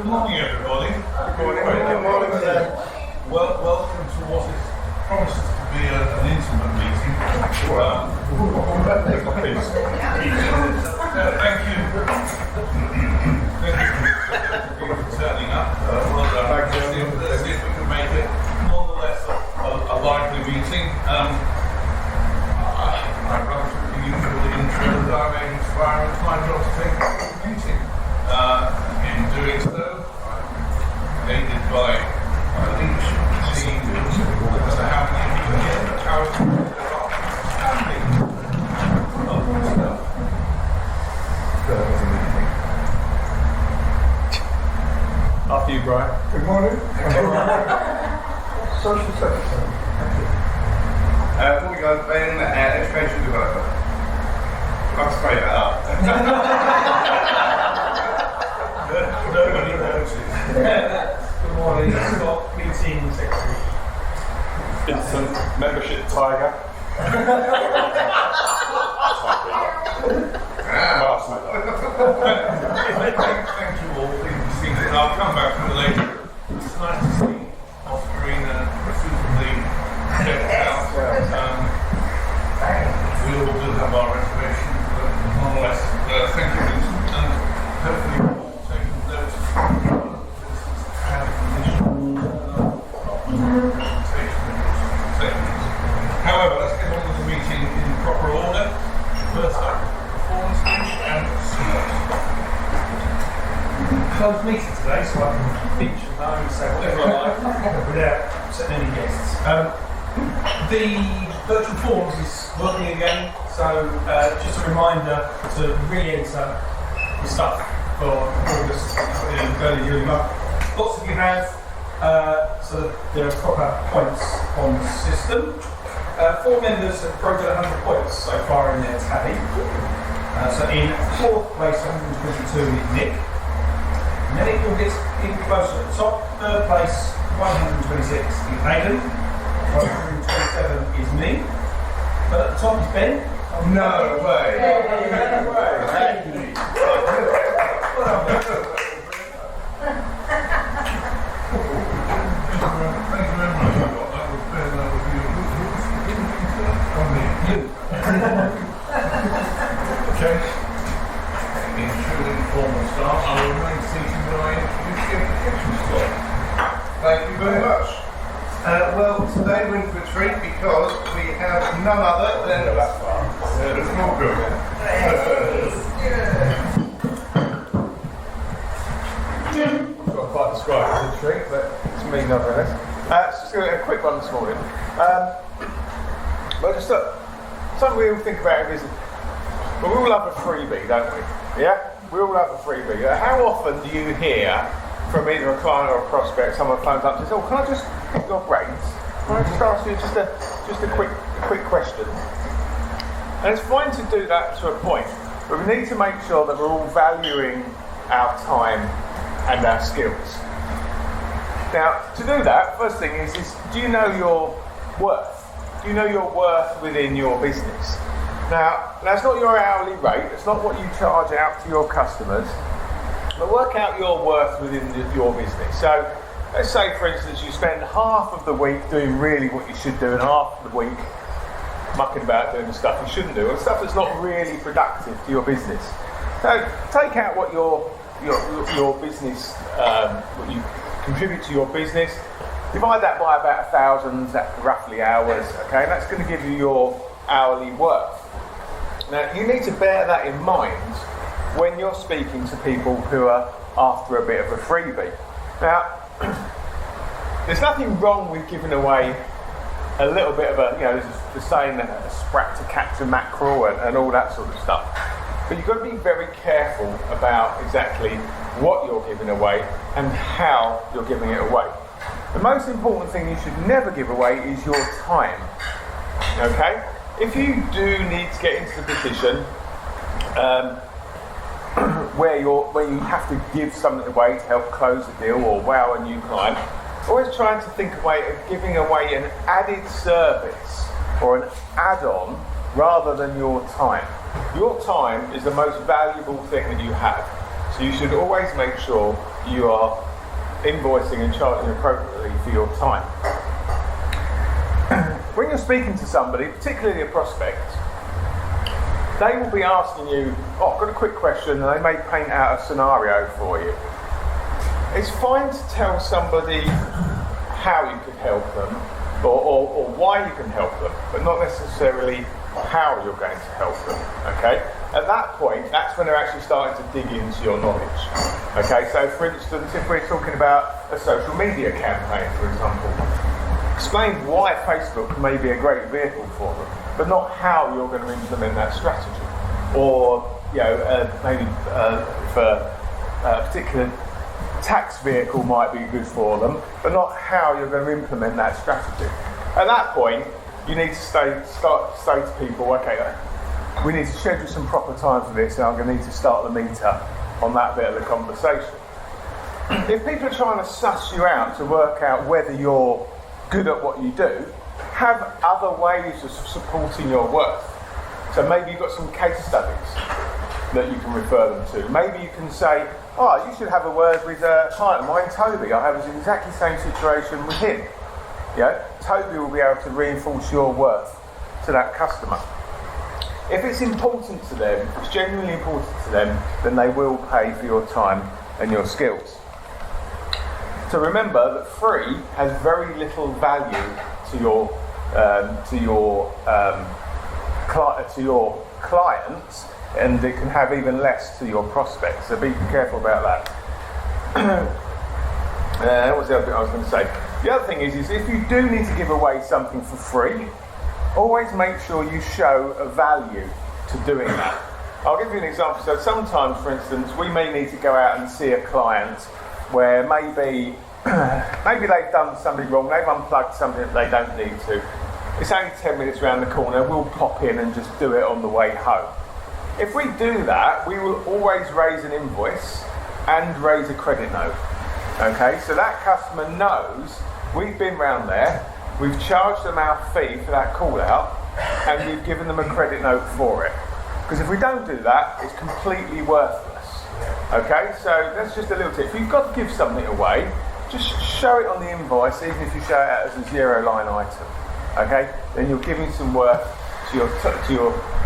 Good morning, everybody. Good morning, sir. Welcome to what is promises to be an intimate meeting. Thank you. Thank you for turning up. Let's see if we can make it nonetheless a lively meeting. I'd rather the usual intro that I may inspire. It's my job to take the meeting. In doing so, I'm aided by a leadership team as to how many people here, how there are outstanding lovely stuff. After you, Brian. Good morning. Social secretary. Morning guys, Ben, education developer. I'll spray that up. Nobody knows it. Good morning, Scott, meeting secretary. Instant membership tiger. Thank you all. Please be seated. I'll come back to it later. It's nice to see Oscarina suitably checked out. We all do have our reservations, but nonetheless, thank you, Vincent, and hopefully you've all taken note of this initial presentation of your statements. However, let's get on with the meeting in proper order. First up, performance finish and CEOs. Closed meeting today, so I can feature my own say whatever I like without setting any guests. The virtual forms is working again, so just a reminder to re-enter the stuff for August early June month. Lots of you have, so that there are proper points on the system. 4 members have broken 100 points so far in their tally. So in 4th place, 122 is Nick. And then it will get even closer at the top. 3rd place, 126 is Aidan. 127 is me. But at the top is Ben. No way. No way. Well done, Ben. Thank you very much. I got that was Ben, that was you. From me. You. Okay. In true informal style, I will remain seated when I introduce the application slot. Thank you very much. Well, today we're in for a treat because we have none other than the small group. I've got quite describe it as a treat, but it's me nonetheless. It's just a quick one this morning. But just something we all think about in business. Well, we all have a freebie, don't we? Yeah? We all have a freebie. How often do you hear from either a client or a prospect, someone phones up and says, "Oh, can I just pick your brains? Can I just ask you just a quick question?" And it's fine to do that to a point, but we need to make sure that we're all valuing our time and our skills. Now, to do that, first thing is do you know your worth? Do you know your worth within your business? Now, that's not your hourly rate, it's not what you charge out to your customers, but work out your worth within your business. So, let's say, for instance, you spend half of the week doing really what you should do and half of the week mucking about doing the stuff you shouldn't do, or stuff that's not really productive to your business. So, take out what your business, what you contribute to your business, divide that by about 1,000 roughly hours, okay, and that's going to give you your hourly worth. Now, you need to bear that in mind when you're speaking to people who are after a bit of a freebie. Now, there's nothing wrong with giving away a little bit of there's the saying that a sprat to catch a mackerel and all that sort of stuff. But you've got to be very careful about exactly what you're giving away and how you're giving it away. The most important thing you should never give away is your time. Okay? If you do need to get into the position where you have to give something away to help close the deal or wow a new client, always trying to think of giving away an added service or an add-on rather than your time. Your time is the most valuable thing that you have. So you should always make sure you are invoicing and charging appropriately for your time. When you're speaking to somebody, particularly a prospect, they will be asking you, oh, I've got a quick question, and they may paint out a scenario for you. It's fine to tell somebody how you could help them, or why you can help them, but not necessarily how you're going to help them, okay? At that point, that's when they're actually starting to dig into your knowledge. Okay, so for instance, if we're talking about a social media campaign, for example, explain why Facebook may be a great vehicle for them, but not how you're going to implement that strategy. Or, maybe for a particular tax vehicle might be good for them, but not how you're going to implement that strategy. At that point, you need to start to say to people, okay, we need to schedule some proper time for this, and I'm going to need to start the meter on that bit of the conversation. If people are trying to suss you out to work out whether you're good at what you do, have other ways of supporting your worth. So maybe you've got some case studies that you can refer them to. Maybe you can say, oh, you should have a word with a client of mine, Toby. I have the exactly same situation with him. Toby will be able to reinforce your worth to that customer. If it's important to them, if it's genuinely important to them, then they will pay for your time and your skills. So remember that free has very little value to your clients, and it can have even less to your prospects. So be careful about that. What was the other thing I was going to say? The other thing is if you do need to give away something for free, always make sure you show a value to doing that. I'll give you an example. So sometimes, for instance, we may need to go out and see a client where maybe they've done something wrong, they've unplugged something that they don't need to. It's only 10 minutes around the corner, we'll pop in and just do it on the way home. If we do that, we will always raise an invoice and raise a credit note. Okay, so that customer knows we've been round there, we've charged them our fee for that call out, and we've given them a credit note for it. Because if we don't do that, it's completely worthless. Okay, so that's just a little tip. If you've got to give something away, just show it on the invoice, even if you show it out as a 0-line item. Okay, then you're giving some worth to your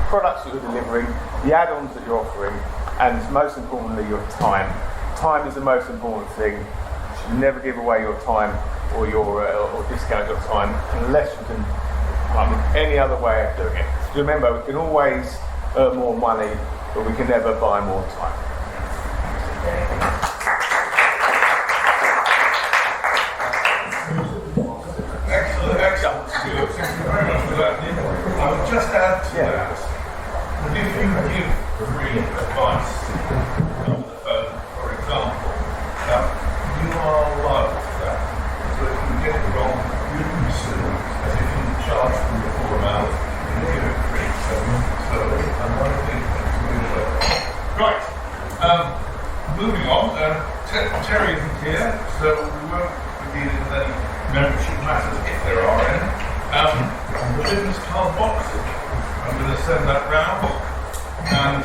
products that you're delivering, the add-ons that you're offering, and most importantly, your time. Time is the most important thing. You should never give away your time or discount your time unless you can find any other way of doing it. Remember, we can always earn more money, but we can never buy more time. Excellent, Stuart. Thank you very much for that. I would just add to that, if you give free advice on the phone, for example, you are liable for that. So if you get it wrong, you can be sued as if you charge them the full amount and you give it free. So another thing to do that. Right. Moving on. Terry isn't here, so we won't be dealing with any membership matters if there are any. The business card boxes. I'm going to send that round, and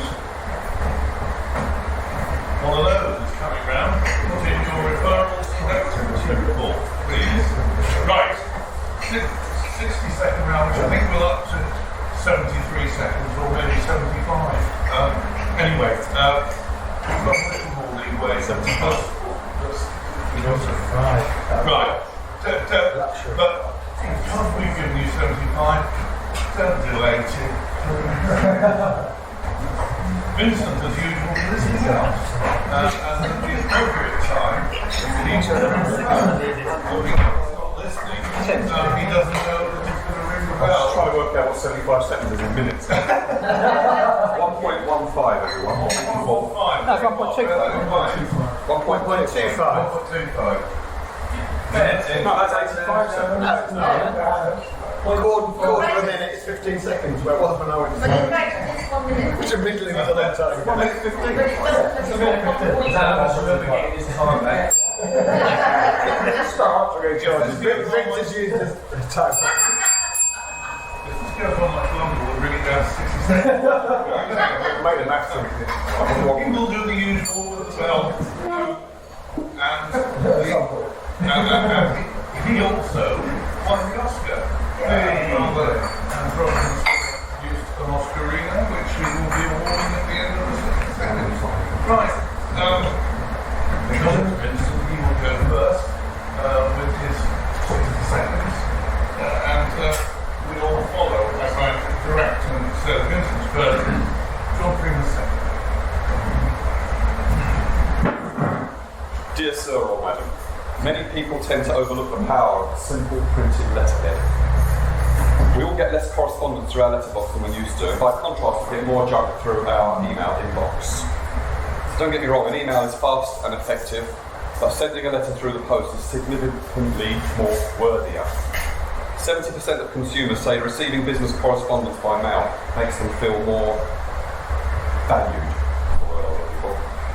one of those is coming round. Put in your referrals activity report, please. Right, 60-second round, which I think we're up to 73 seconds or maybe 75. Anyway, we've got a little more leeway. Right. But because we've given you 75, don't delay it. Vincent, as usual, listening out. And at the appropriate time, he's not listening. He doesn't know that he's going to ring the bell. I was trying to work out what 75 seconds is in minutes. 1.15, everyone. 1.15. No, 1.25. 1.25. No, that's 85 seconds. Quarter of a minute is 15 seconds, but what if an hour? But in fact, it's 1 minute. Which are middling of that time. 1 minute 15. But it doesn't Start. Okay, charges. Vintage used as time. If this goes on much longer, we'll bring it down to 60 seconds. Make the maths. We will do the usual as well. and he also won the Oscar. Rather used an Oscarina, which we will be awarding at the end of the 60 seconds. Right. John Vincent, he will go first with his 60 seconds, and we all follow as I direct and so Vincent's first, John Freeman second. Dear Sir or Madam, many people tend to overlook the power of simple printed letterhead. We all get less correspondence through our letterbox than we used to, and by contrast we get more junk through our email inbox. So don't get me wrong, an email is fast and effective, but sending a letter through the post is significantly more worthier. 70% of consumers say receiving business correspondence by mail makes them feel more valued.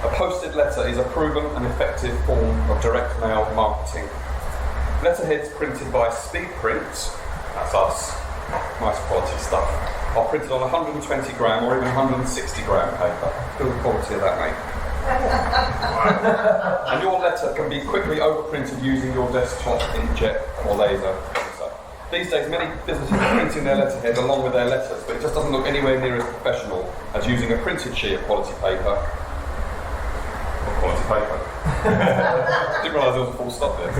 A posted letter is a proven and effective form of direct mail marketing. Letterheads printed by Speed Print, that's us, nice quality stuff, are printed on 120 gram or even 160 gram paper. Feel the quality of that, mate. And your letter can be quickly overprinted using your desktop inkjet or laser printer. These days, many businesses are printing their letterhead along with their letters, but it just doesn't look anywhere near as professional as using a printed sheet of quality paper. Quality paper. Didn't realise there was a full stop there.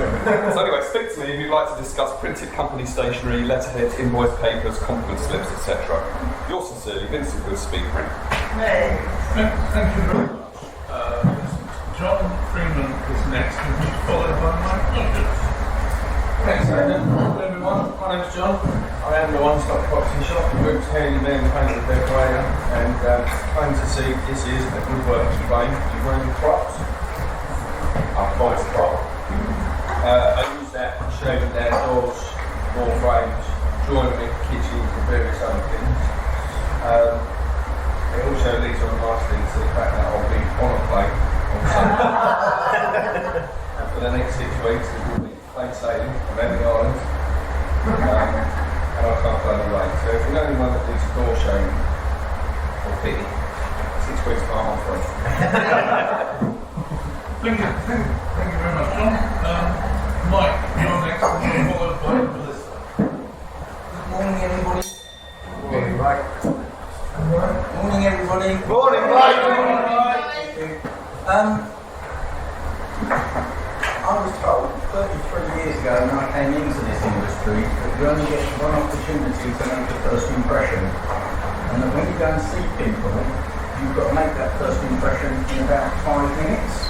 So anyway, speak to me if you'd like to discuss printed company stationery, letterheads, invoice papers, compliment slips, etc. Yours sincerely, Vincent with Speed Print. Thank you very much. John Freeman is next, and he's followed by Mike Rogers. Thanks, Aidan. Hello everyone, my name's John. I am the one-stop boxing shop, the group's handyman, painter, decorator, and claim to see this is a good works range. Do you wearing props? I buy prop. I use that for shaving down doors, door frames, joinery, kitchens, and various other things. It also leads on nicely to the fact that I'll be on a plane on Sunday. And for the next 6 weeks, it will be plain sailing around the islands, and I can't blow the rain. So if you know anyone that needs a door showing or fitting, 6 weeks time I'm free. Thank you very much, John. Mike, you're next, and you're followed by Melissa. Good morning, everybody. Morning, Mike. Morning, everybody. Morning, Mike. I was told 33 years ago when I came into this industry that you only get one opportunity to make a first impression, and that when you go and see people, you've got to make that first impression in about 5 minutes.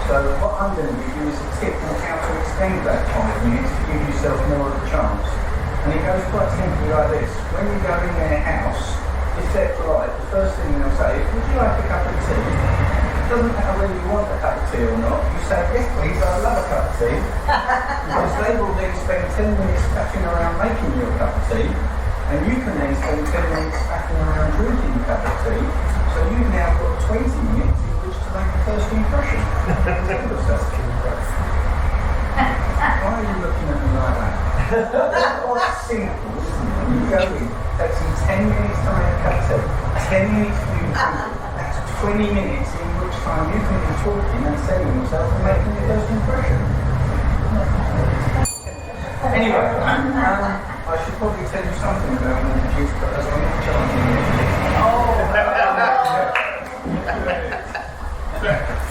So what I'm going to give you is a tip on how to extend that 5 minutes to give yourself more of a chance. And it goes quite simply like this. When you go in their house, if they're polite, the first thing they'll say is, would you like a cup of tea? It doesn't matter whether you want a cup of tea or not. You say, yes please, I'd love a cup of tea. Because they will then spend 10 minutes faffing around making you a cup of tea, and you can then spend 10 minutes faffing around drinking a cup of tea. So you've now got 20 minutes in which to make a first impression. Why are you looking at me like that? It's quite simple, isn't it? You go in, takes you 10 minutes to make a cup of tea, 10 minutes to do that's 20 minutes in which time you can be talking and selling yourself and making your first impression. Anyway, I should probably tell you something about interviews, but as I'm not charging you.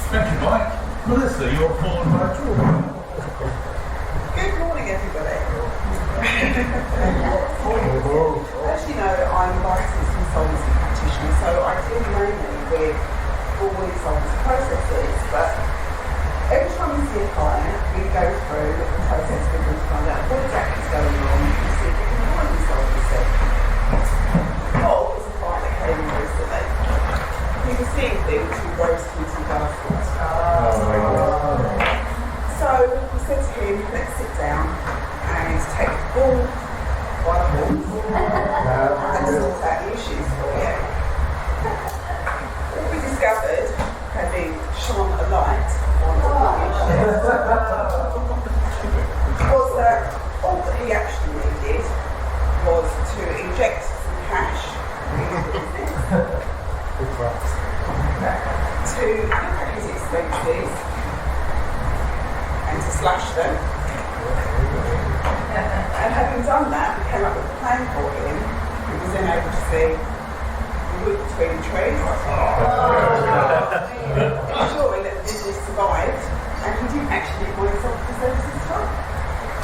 Thank you, Mike. Melissa, you're followed by George. Good morning, everybody. As you know, I'm a licensed insolvency practitioner, so I deal mainly with all insolvency processes. But every time we see a client, we go through the process with them to find out what exactly is going on and see if we can find insolvency. Oh, it's a client that came in recently. You can see things with rose tinted glasses. So we said to him, let's sit down and take the ball by the balls and sort out the issues for you. What we discovered, having shone a light on all the issues, was that all having done that, we came up with a plan for him. He was then able to see the wood between the trees, ensuring that the business survived, and he didn't actually want himself to services as well.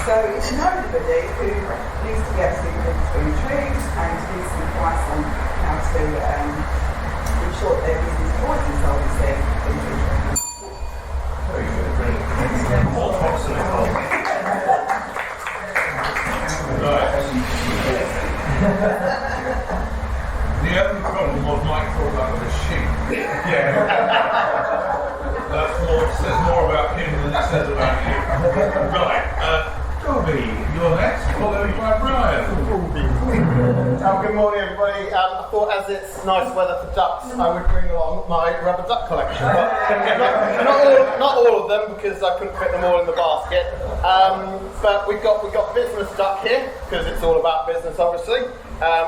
So if you know anybody who needs to get to the wood between the trees and needs some advice on how to ensure that their business avoids insolvency, then please recommend. The only problem was Mike thought that was a sheep. Yeah. Says more about him than it says about you. Right. Dobby, you're next, followed by Brian. Good morning, everybody. I thought as it's nice weather for ducks, I would bring along my rubber duck collection. But not all of them, because I couldn't fit them all in the basket. But we've got business duck here, because it's all about business, obviously.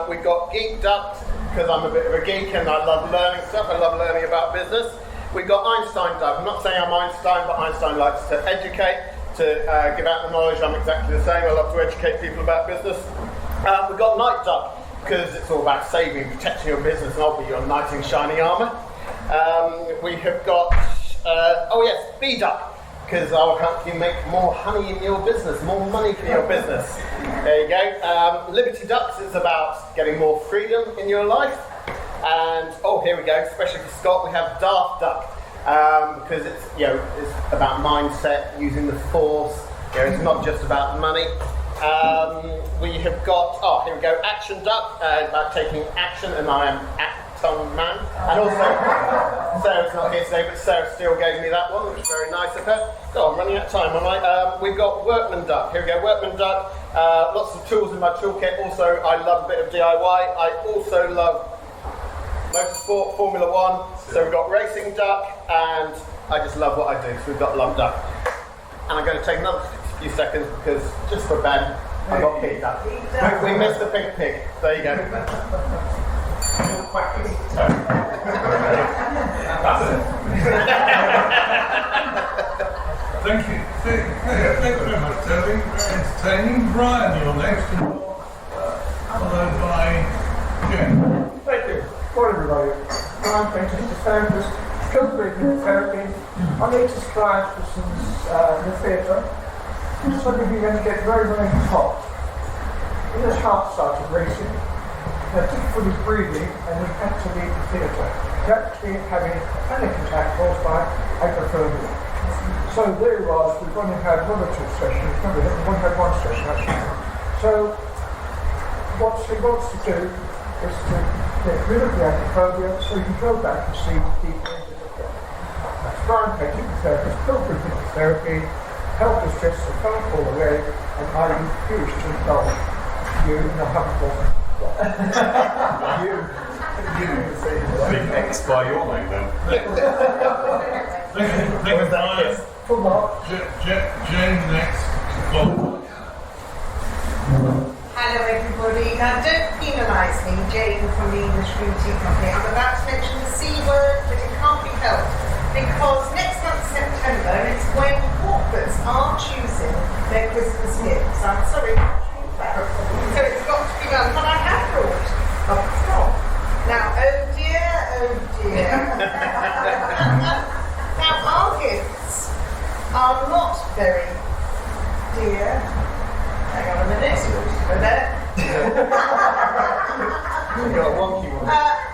We've got geek duck, because I'm a bit of a geek and I love learning stuff. I love learning about business. We've got Einstein duck. I'm not saying I'm Einstein, but Einstein likes to educate, to give out the knowledge. I'm exactly the same. I love to educate people about business. We've got Night Duck, because it's all about saving, protecting your business, and I'll be your knight in shining armour. We have got, Bee Duck, because I'll help you make more honey in your business, more money for your business. There you go. Liberty Ducks is about getting more freedom in your life. And, here we go, especially for Scott, we have Daft Duck, because it's about mindset, using the force. It's not just about money. We have got, here we go, Action Duck, about taking action, and I am Acton Man. And also, Sarah's not here today, but Sarah still gave me that one, which is very nice of her. Oh, I'm running out of time, am I? We've got Workman Duck. Here we go, Workman Duck. Lots of tools in my toolkit. Also, I love a bit of DIY. I also love motorsport, Formula One. So we've got Racing Duck, and I just love what I do. So we've got Love Duck. And I'm going to take another few seconds, because just for Ben, I've got Pig Duck. We missed the pink pig. There you go. Thank you. Thank you very much, Toby. Very entertaining. Brian, you're next, followed by Jen. Thank you. Morning, everybody. I'm Peter Sanders, co-creating therapy. I'm latest client for some the theatre. Just wondering if you're going to get very, very hot. When his heart started racing, he had difficulty breathing, and he had to leave the theatre. He actually having a panic attack caused by hypothermia. So there he was. We've only had one or two sessions. No, we've only had one session actually. So what he wants to do is to get rid of the acrophobia so you can go back and see people into the film. That's Brian Petty, the therapist, pilgrim therapy, help us just to can't fall away, and I refuse to indulge you in a humble You X by your name then. Thank you, Brian. for Mark. Jane next. Hello everybody. Now don't penalise me, Jane from the English Green Tea Company. I'm about to mention the C word, but it can't be helped. Because next month, September, it's when corporates are choosing their Christmas gifts. I'm sorry, so it's got to be done. But I have brought a prop. Now, oh dear. Now, our gifts are not very dear. Hang on a minute. Go there.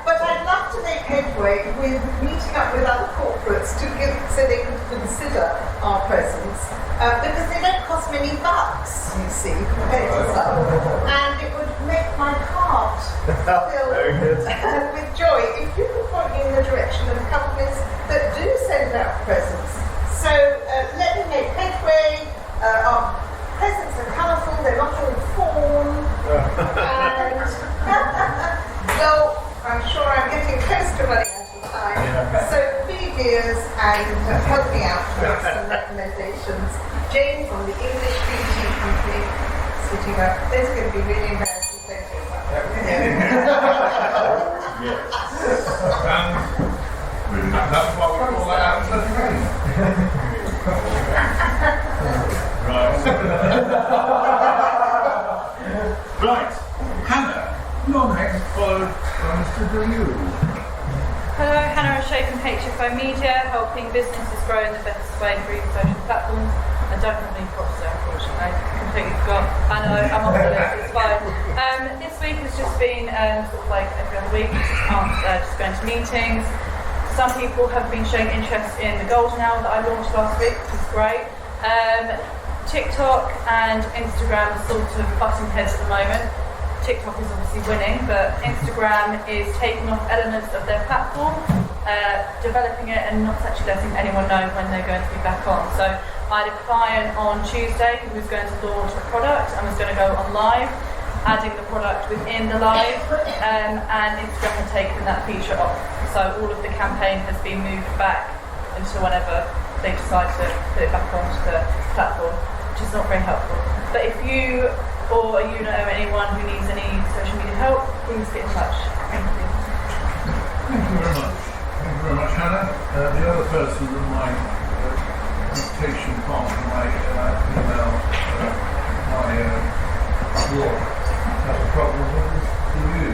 But I'd love to make headway with meeting up with other corporates to give, so they can consider our presence, because they don't cost many bucks, you see, compared to some, and it would make my heart fill with joy if you could point me in the direction of companies that do send out presents. So let me make headway. Our presents are colourful, they're not all fawn, and well, I'm sure I'm getting close to running out of time. So be dears and help me out with some recommendations. Jane from the English Green Tea Company, sitting up. This is going to be really embarrassing. Thank you. And that's why we call that out to the Right. Right, Hannah, you're next, followed by Mr. Dew. Hello, Hannah O'Shea from HFO Media, helping businesses grow in the best way through social platforms. I don't have any props there, unfortunately. I completely forgot. I know, I'm off the list, it's fine. This week has just been sort of like every other week, just going to meetings. Some people have been showing interest in the Golden Hour that I launched last week, which is great. TikTok and Instagram are sort of butting heads at the moment. TikTok is obviously winning, but Instagram is taking off elements of their platform, developing it and not actually letting anyone know when they're going to be back on. So I had a client on Tuesday who was going to launch a product and was going to go on live, adding the product within the live, and Instagram had taken that feature off. So all of the campaign has been moved back until whenever they decide to put it back onto the platform, which is not very helpful. But if you or you know anyone who needs any social media help, please get in touch. Thank you. Thank you very much. Thank you very much, Hannah. The other person that my dictation part of my email, blog, has a problem with is you.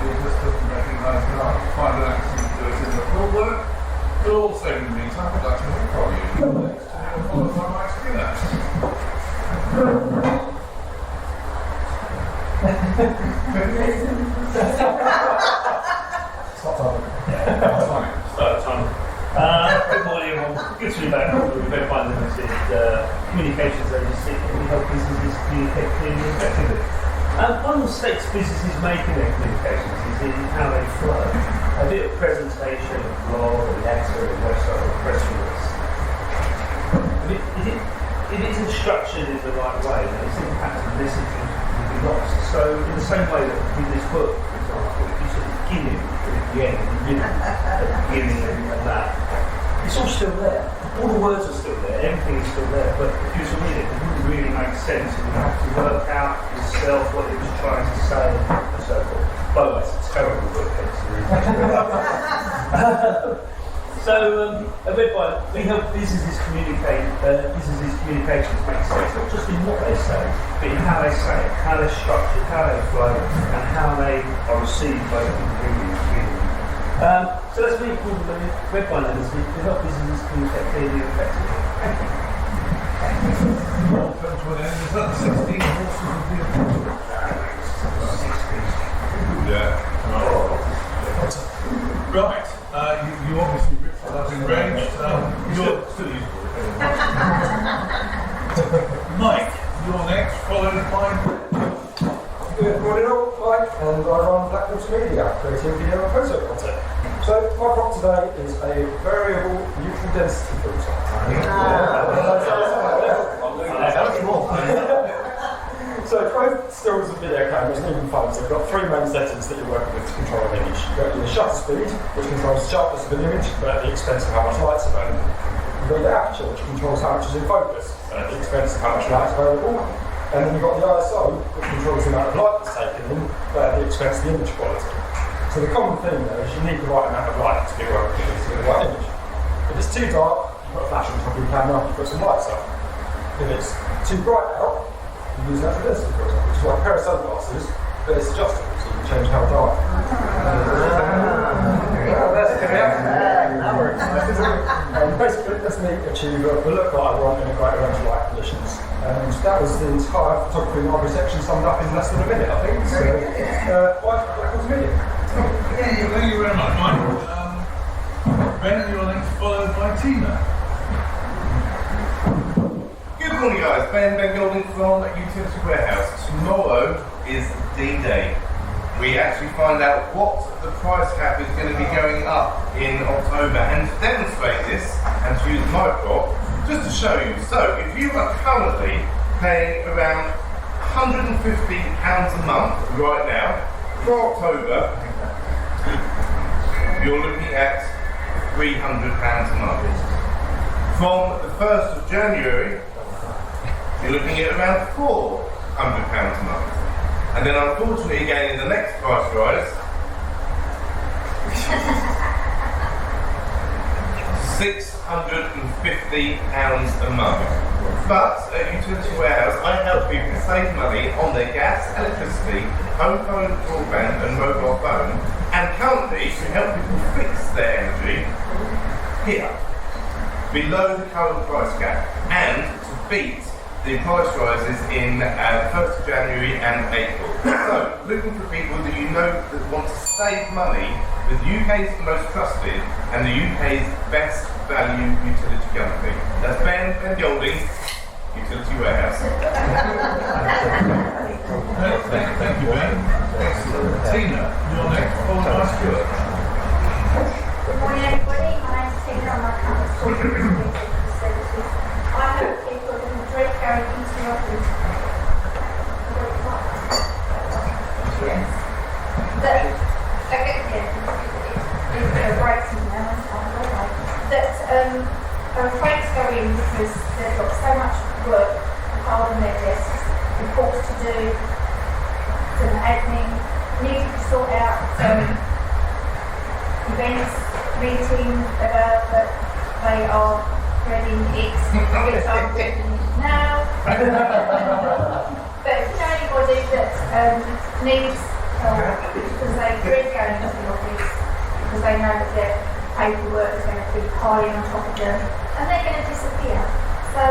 It just doesn't recognise that I find out to do it in the full work. But also in the meantime, I'd like to hear from you. Next, followed by Mike Skinner. Good morning, everyone. Good to be back. We've been finding this communications agency, and we help businesses communicate clearly and effectively. One of the mistakes businesses make in their communications is in how they flow. A bit of presentation, a blog, a letter, a website, or a press release. If it isn't structured in the right way, then its impact on messaging will be lost. So in the same way that with this book, for example, if you sort of begin it at the end, at the beginning and that, it's all still there. All the words are still there, everything is still there, but if you read it, it wouldn't really make sense. You would have to work out yourself what it was trying to say and so forth. By the way, it's a terrible book, hence the reason. So, we help businesses communicate, businesses' communications make sense, not just in what they say, but in how they say it, how they're structured, how they flow, and how they are received by the readers. So that's really cool with the Redvine Agency to help businesses communicate clearly and effectively. Thank you. Well, come to an end. Is that the 16 horses of the Apocalypse? 16. Yeah. Right. You obviously ripped that in range. You're still useful. Mike, you're next, followed by. Good morning all, Mike, and I run Black Water Media, creating video and photo content. So my prop today is a variable neutral density filter. So both stills and video cameras and even phones have got three main settings that you're working with to control an image. You've got your shutter speed, which controls the sharpness of an image, but at the expense of how much light's available. You've got your aperture, which controls how much is in focus, but at the expense of how much light's available. And then you've got the ISO, which controls the amount of light that's taken in, but at the expense of the image quality. So the common thing there is you need the right amount of light to be working with to get the right image. If it's too dark, you've got a flash on top of your camera, you put some lights up. If it's too bright out, you use natural density filter, which is like a pair of sunglasses, but it's adjustable, so you can change how dark. Basically, that's me achieve the look that I want in a great range of light conditions. And that was the entire photography and library section summed up in less than a minute, I think. So, Black Water Media. Thank you very much, Mike. Ben, you're next, followed by Tina. Good morning, guys. Ben Golding from Utility Warehouse. Tomorrow is D-Day. We actually find out what the price cap is going to be going up in October. And to demonstrate this, and to use my prop, just to show you. So, if you are currently paying around £150 a month right now, for October, you're looking at £300 a month. From the 1st of January, you're looking at around £400 a month. And then unfortunately again in the next price rise, £650 a month. But at Utility Warehouse, I help people save money on their gas, electricity, home phone, broadband and mobile phone, and currently to help people fix their energy here, below the current price cap, and to beat the price rises in 1st of January and April. So, looking for people that you know that want to save money with the UK's most trusted and the UK's best value utility company. That's Ben Golding, Utility Warehouse. Thank you, Ben. Excellent. Tina, you're next, followed by Stuart. Good morning, everybody. My name's Tina. I'm a company facilities. I hope people in Madrid going into the office. Yes. But, okay, it's a break to now, that are afraid to go in because they've got so much work hard on their desks, reports to do, some admin, need to sort out some events, meetings that they are ready it's which I'm doing now. But if you know anybody that needs help because they dread going into the office because they know that their paperwork is going to be piling on top of them and they're going to disappear. So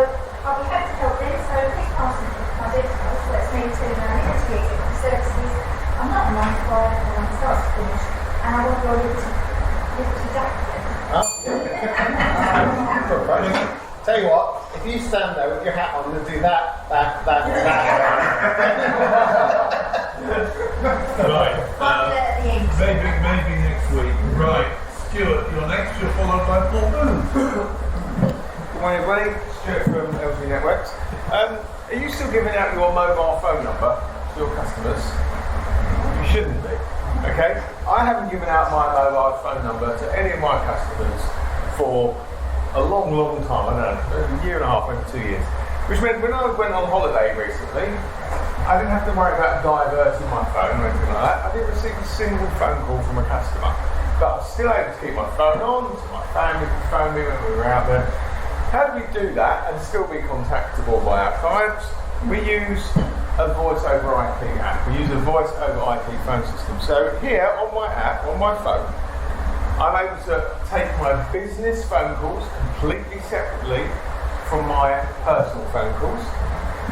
I'll be happy to help them. So please pass me my details. So that's me too now. Executive Services. I'm not a 9 to 5 and I'm start to finish and I want your liberty duck. Tell you what, if you stand there with your hat on and do that. Right. Maybe next week. Right. Stuart, you're next. You're followed by Paul Booth. Good morning, everybody. Stuart from LG Networks. Are you still giving out your mobile phone number to your customers? You shouldn't be. Okay? I haven't given out my mobile phone number to any of my customers for a long, long time. I don't know, a year and a half, maybe 2 years. Which meant when I went on holiday recently, I didn't have to worry about diverting my phone or anything like that. I didn't receive a single phone call from a customer. But I was still able to keep my phone on, so my family could phone me when we were out there. How do we do that and still be contactable by our clients? We use a voice over IP app. We use a voice over IP phone system. So here on my app, on my phone, I'm able to take my business phone calls completely separately from my personal phone calls.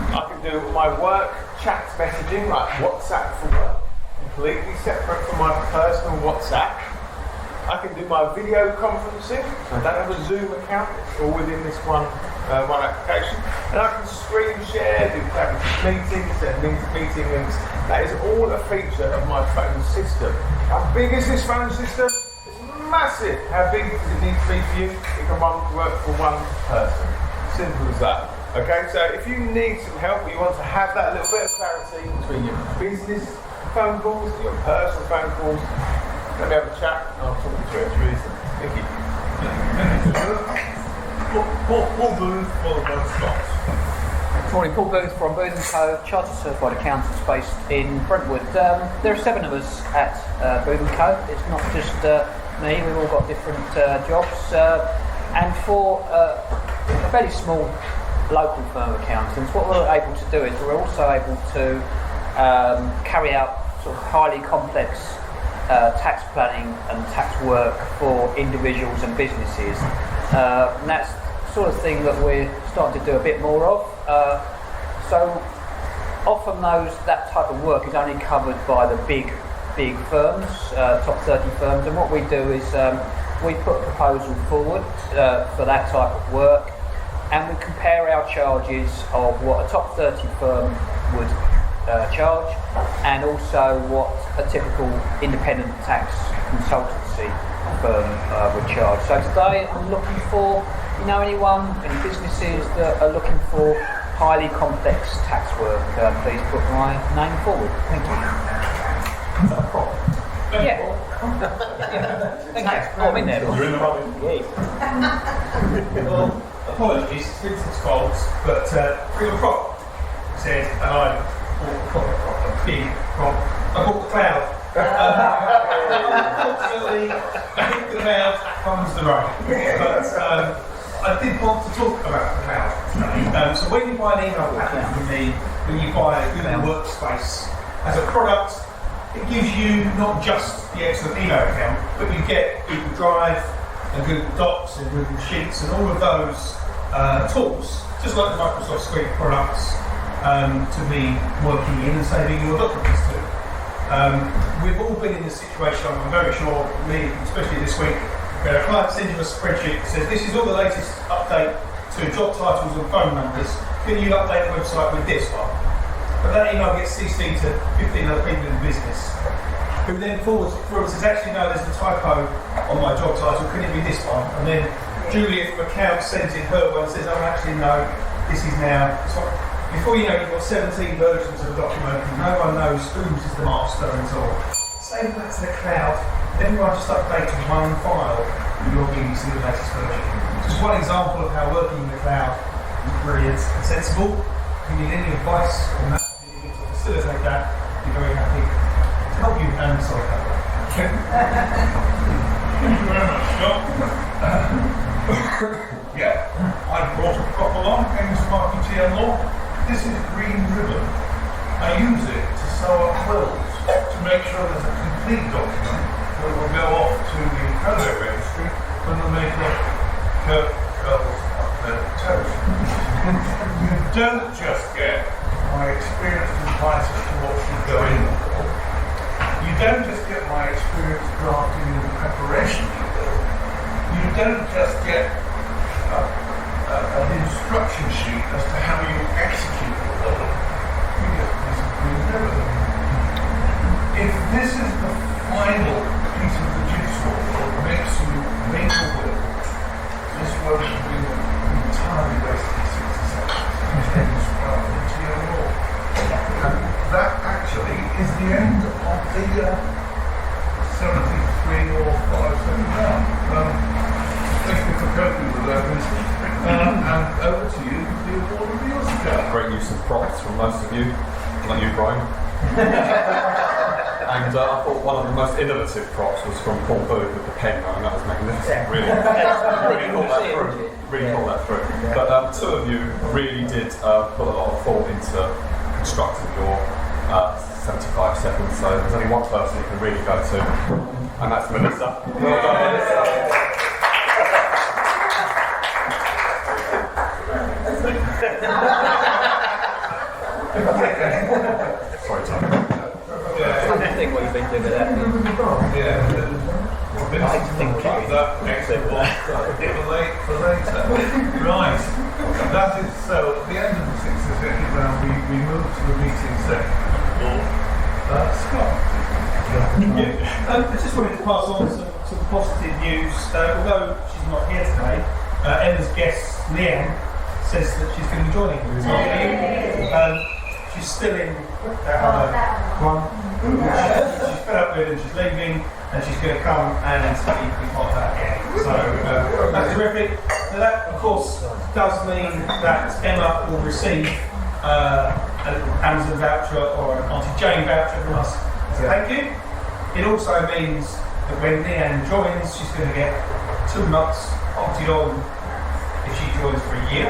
I can do my work chat messaging, like WhatsApp for work, completely separate from my personal WhatsApp. I can do my video conferencing. I don't have a Zoom account, it's all within this one application. And I can screen share, do collaborative meetings, send meeting links. That is all a feature of my phone system. How big is this phone system? Massive. How big does it need to be for you? It can work for one person. Simple as that. Okay, so if you need some help, or you want to have that little bit of clarity between your business phone calls and your personal phone calls, let me have a chat and I'll talk you through it. It's really simple. Thank you. Paul Booth, followed by Scott. Good morning, Paul Booth from Booth & Co, Chartered Certified Accountants based in Brentwood. There are 7 of us at Booth & Co. It's not just me, we've all got different jobs. And for a very small local firm of accountants, what we're able to do is we're also able to carry out sort of highly complex tax planning and tax work for individuals and businesses. And that's the sort of thing that we're starting to do a bit more of. So often that type of work is only covered by the big firms, top 30 firms, and what we do is we put a proposal forward for that type of work, and we compare our charges of what a top 30 firm would charge, and also what a typical independent tax consultancy firm would charge. So today I'm looking for, anyone, any businesses that are looking for highly complex tax work, please put my name forward. Thank you. Yeah. Thank you. Oh, I'm in there. You're in the running. Well, apologies, it's Vincent's fault, but Real Prop said, and I bought a big prop, I bought the cloud. Unfortunately, I think the cloud comes the rain. But I did want to talk about the cloud today. So when you buy an email package from me, when you buy a Google Workspace as a product, it gives you not just the excellent email account, but you get Google Drive and Google Docs and Google Sheets and all of those tools, just like the Microsoft Suite products, to be working in and saving your documents to. We've all been in this situation, I'm very sure, me, especially this week, where a client sends you a spreadsheet that says, this is all the latest update to job titles and phone numbers. Can you update the website with this one? But that email gets CC'd to 15 other people in the business, who then forwards through and says, actually no, there's a typo on my job title, can it be this one? And then Julia from accounts sends in her one and says, oh actually no, this is now. So before you know, you've got 17 versions of the document and no one knows whose is the master and so on. Save that to the cloud, everyone just updates one file and log in to the latest version. Just one example of how working in the cloud is brilliant and sensible. If you need any advice on that, if you need to facilitate that, be very happy to help you and solve that. Thank you very much, John. Yeah, I brought a prop along, James Marketeer Law. This is green ribbon. I use it to sew up quills to make sure there's a complete document that will go off to the Code Registry when the maker curls up their toes. You don't just get my experience and advice as to what should go in the form. You don't just get my experience drafting in the preparation of the bill. You don't just get an instruction sheet as to how you execute the bill. You get this green ribbon. If this is the final piece of the jigsaw that makes you make a will, this will have been entirely wasted 60 seconds. And that actually is the end of the 73 or 579. Thank you for coping with that, Mr. And over to you, the award reveals account. Great use of props from most of you, like you, Brian. And I thought one of the most innovative props was from Paul Booth with the pen. I mean, that was magnificent. Really thought that through. Really thought that through. But two of you really did put a lot of thought into constructing your 75 seconds. So there's only one person you can really go to, and that's Melissa. Well done, Melissa. Sorry, Tom. I think what you've been doing with that. Yeah. I think that makes it for later. Right. That is so. At the end of the 6th executive round, we move to the meeting second. Scott. I just wanted to pass on some positive news. Although she's not here today, Emma's guest, Leanne, says that she's going to be joining us. She's still in that other one. She's fed up with it and she's leaving, and she's going to come and be part of that gang. So that's terrific. Now that, of course, does mean that Emma will receive an Amazon voucher or an Auntie Jane voucher from us as a thank you. It also means that when Leanne joins, she's going to get 2 months opted on if she joins for a year,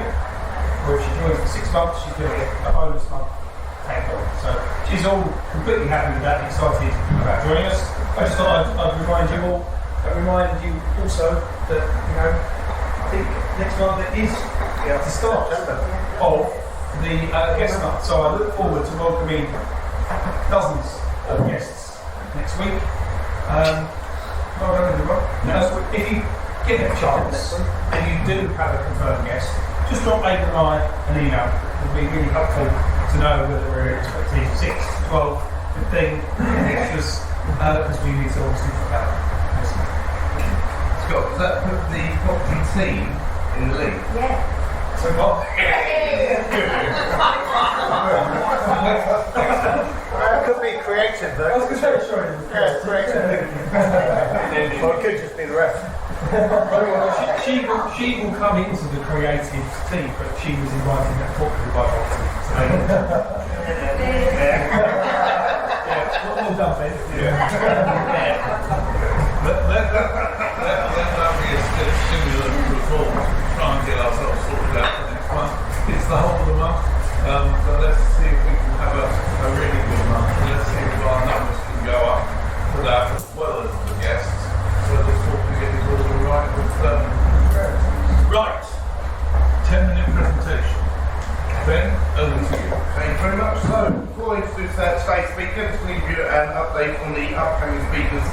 or if she joins for 6 months, she's going to get a bonus month tagged on. So she's all completely happy with that, excited about joining us. I just thought I'd remind you all, remind you also that, I think next month it is the start of the guest month. So I look forward to welcoming dozens of guests next week. Well done, everyone. If you get a chance and you do have a confirmed guest, just drop Aidan and I an email. It would be really helpful to know whether we're expecting 6, 12, 15 extras, because we need to obviously put that. Scott, does that put the property team in the league? Yeah. So what? It could be creative though. I was going to say, sorry. Yeah, creative. Or it could just be the rest. She will come into the creative team, but she was invited that popular by Oxford today. Well done, Ben. Let that be a stimulant reform to try and to introduce today's speaker. Just to give you an update on the upcoming speakers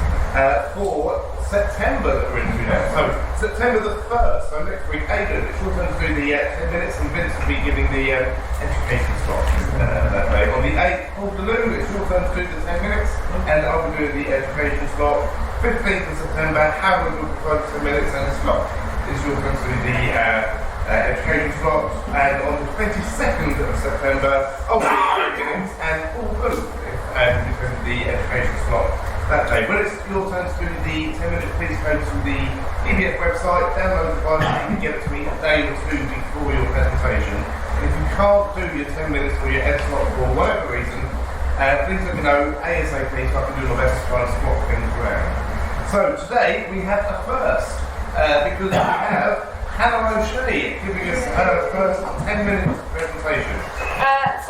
for September that we're into now. So September the 1st, so next week, Aidan, it's your turn to do the 10 minutes, and Vince will be giving the education slot that day. On the 8th, Paul DeLue, it's your turn to do the 10 minutes, and I'll be doing the education slot. 15th of September, Howard will provide 10 minutes and a slot. It's your turn to do the education slot, and on the 22nd of September, I'll be 10 minutes, and Paul Booth is the education slot that day. When it's your turn to do the 10 minutes, please go to the EBF website, download the file, and get it to me a day or two before your presentation. And if you can't do your 10 minutes or your ed slot for whatever reason, please let me know ASAP so I can do my best to try and swap things around. So today we have a first, because we have Hannah O'Shea giving us her first 10-minute presentation.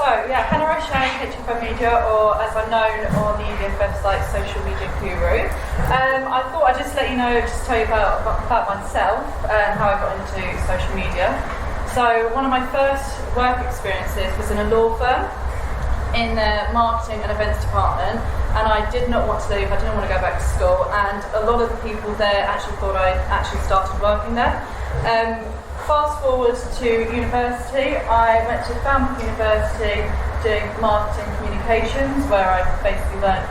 Hannah O'Shea, HFO Media, or as I'm known on the EBF website, Social Media Guru. I thought I'd just let you know, just tell you about myself and how I got into social media. So one of my first work experiences was in a law firm in the marketing and events department, and I did not want to leave. I didn't want to go back to school, and a lot of the people there actually thought I'd actually started working there. Fast forward to university, I went to Falmouth University doing marketing communications, where I basically learned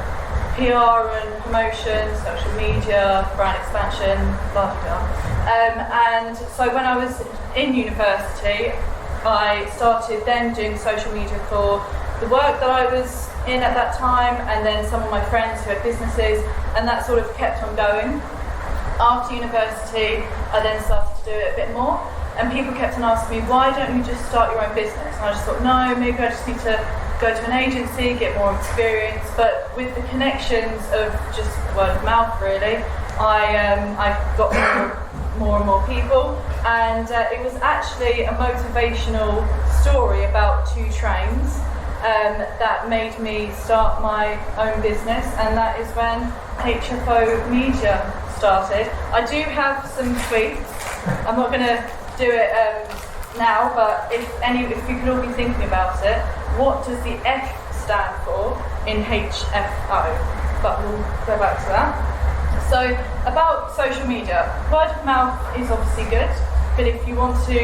PR and promotion, social media, brand expansion, blah blah blah. And so when I was in university, I started then doing social media for the work that I was in at that time, and then some of my friends who had businesses, and that sort of kept on going. After university, I then started to do it a bit more, and people kept on asking me, why don't you just start your own business? And I just thought, no, maybe I just need to go to an agency, get more experience. But with the connections of just word of mouth, really, I got more and more people, and it was actually a motivational story about two trains that made me start my own business, and that is when HFO Media started. I do have some tweets. I'm not going to do it now, but if you could all be thinking about it, what does the F stand for in HFO? But we'll go back to that. So about social media, word of mouth is obviously good, but if you want to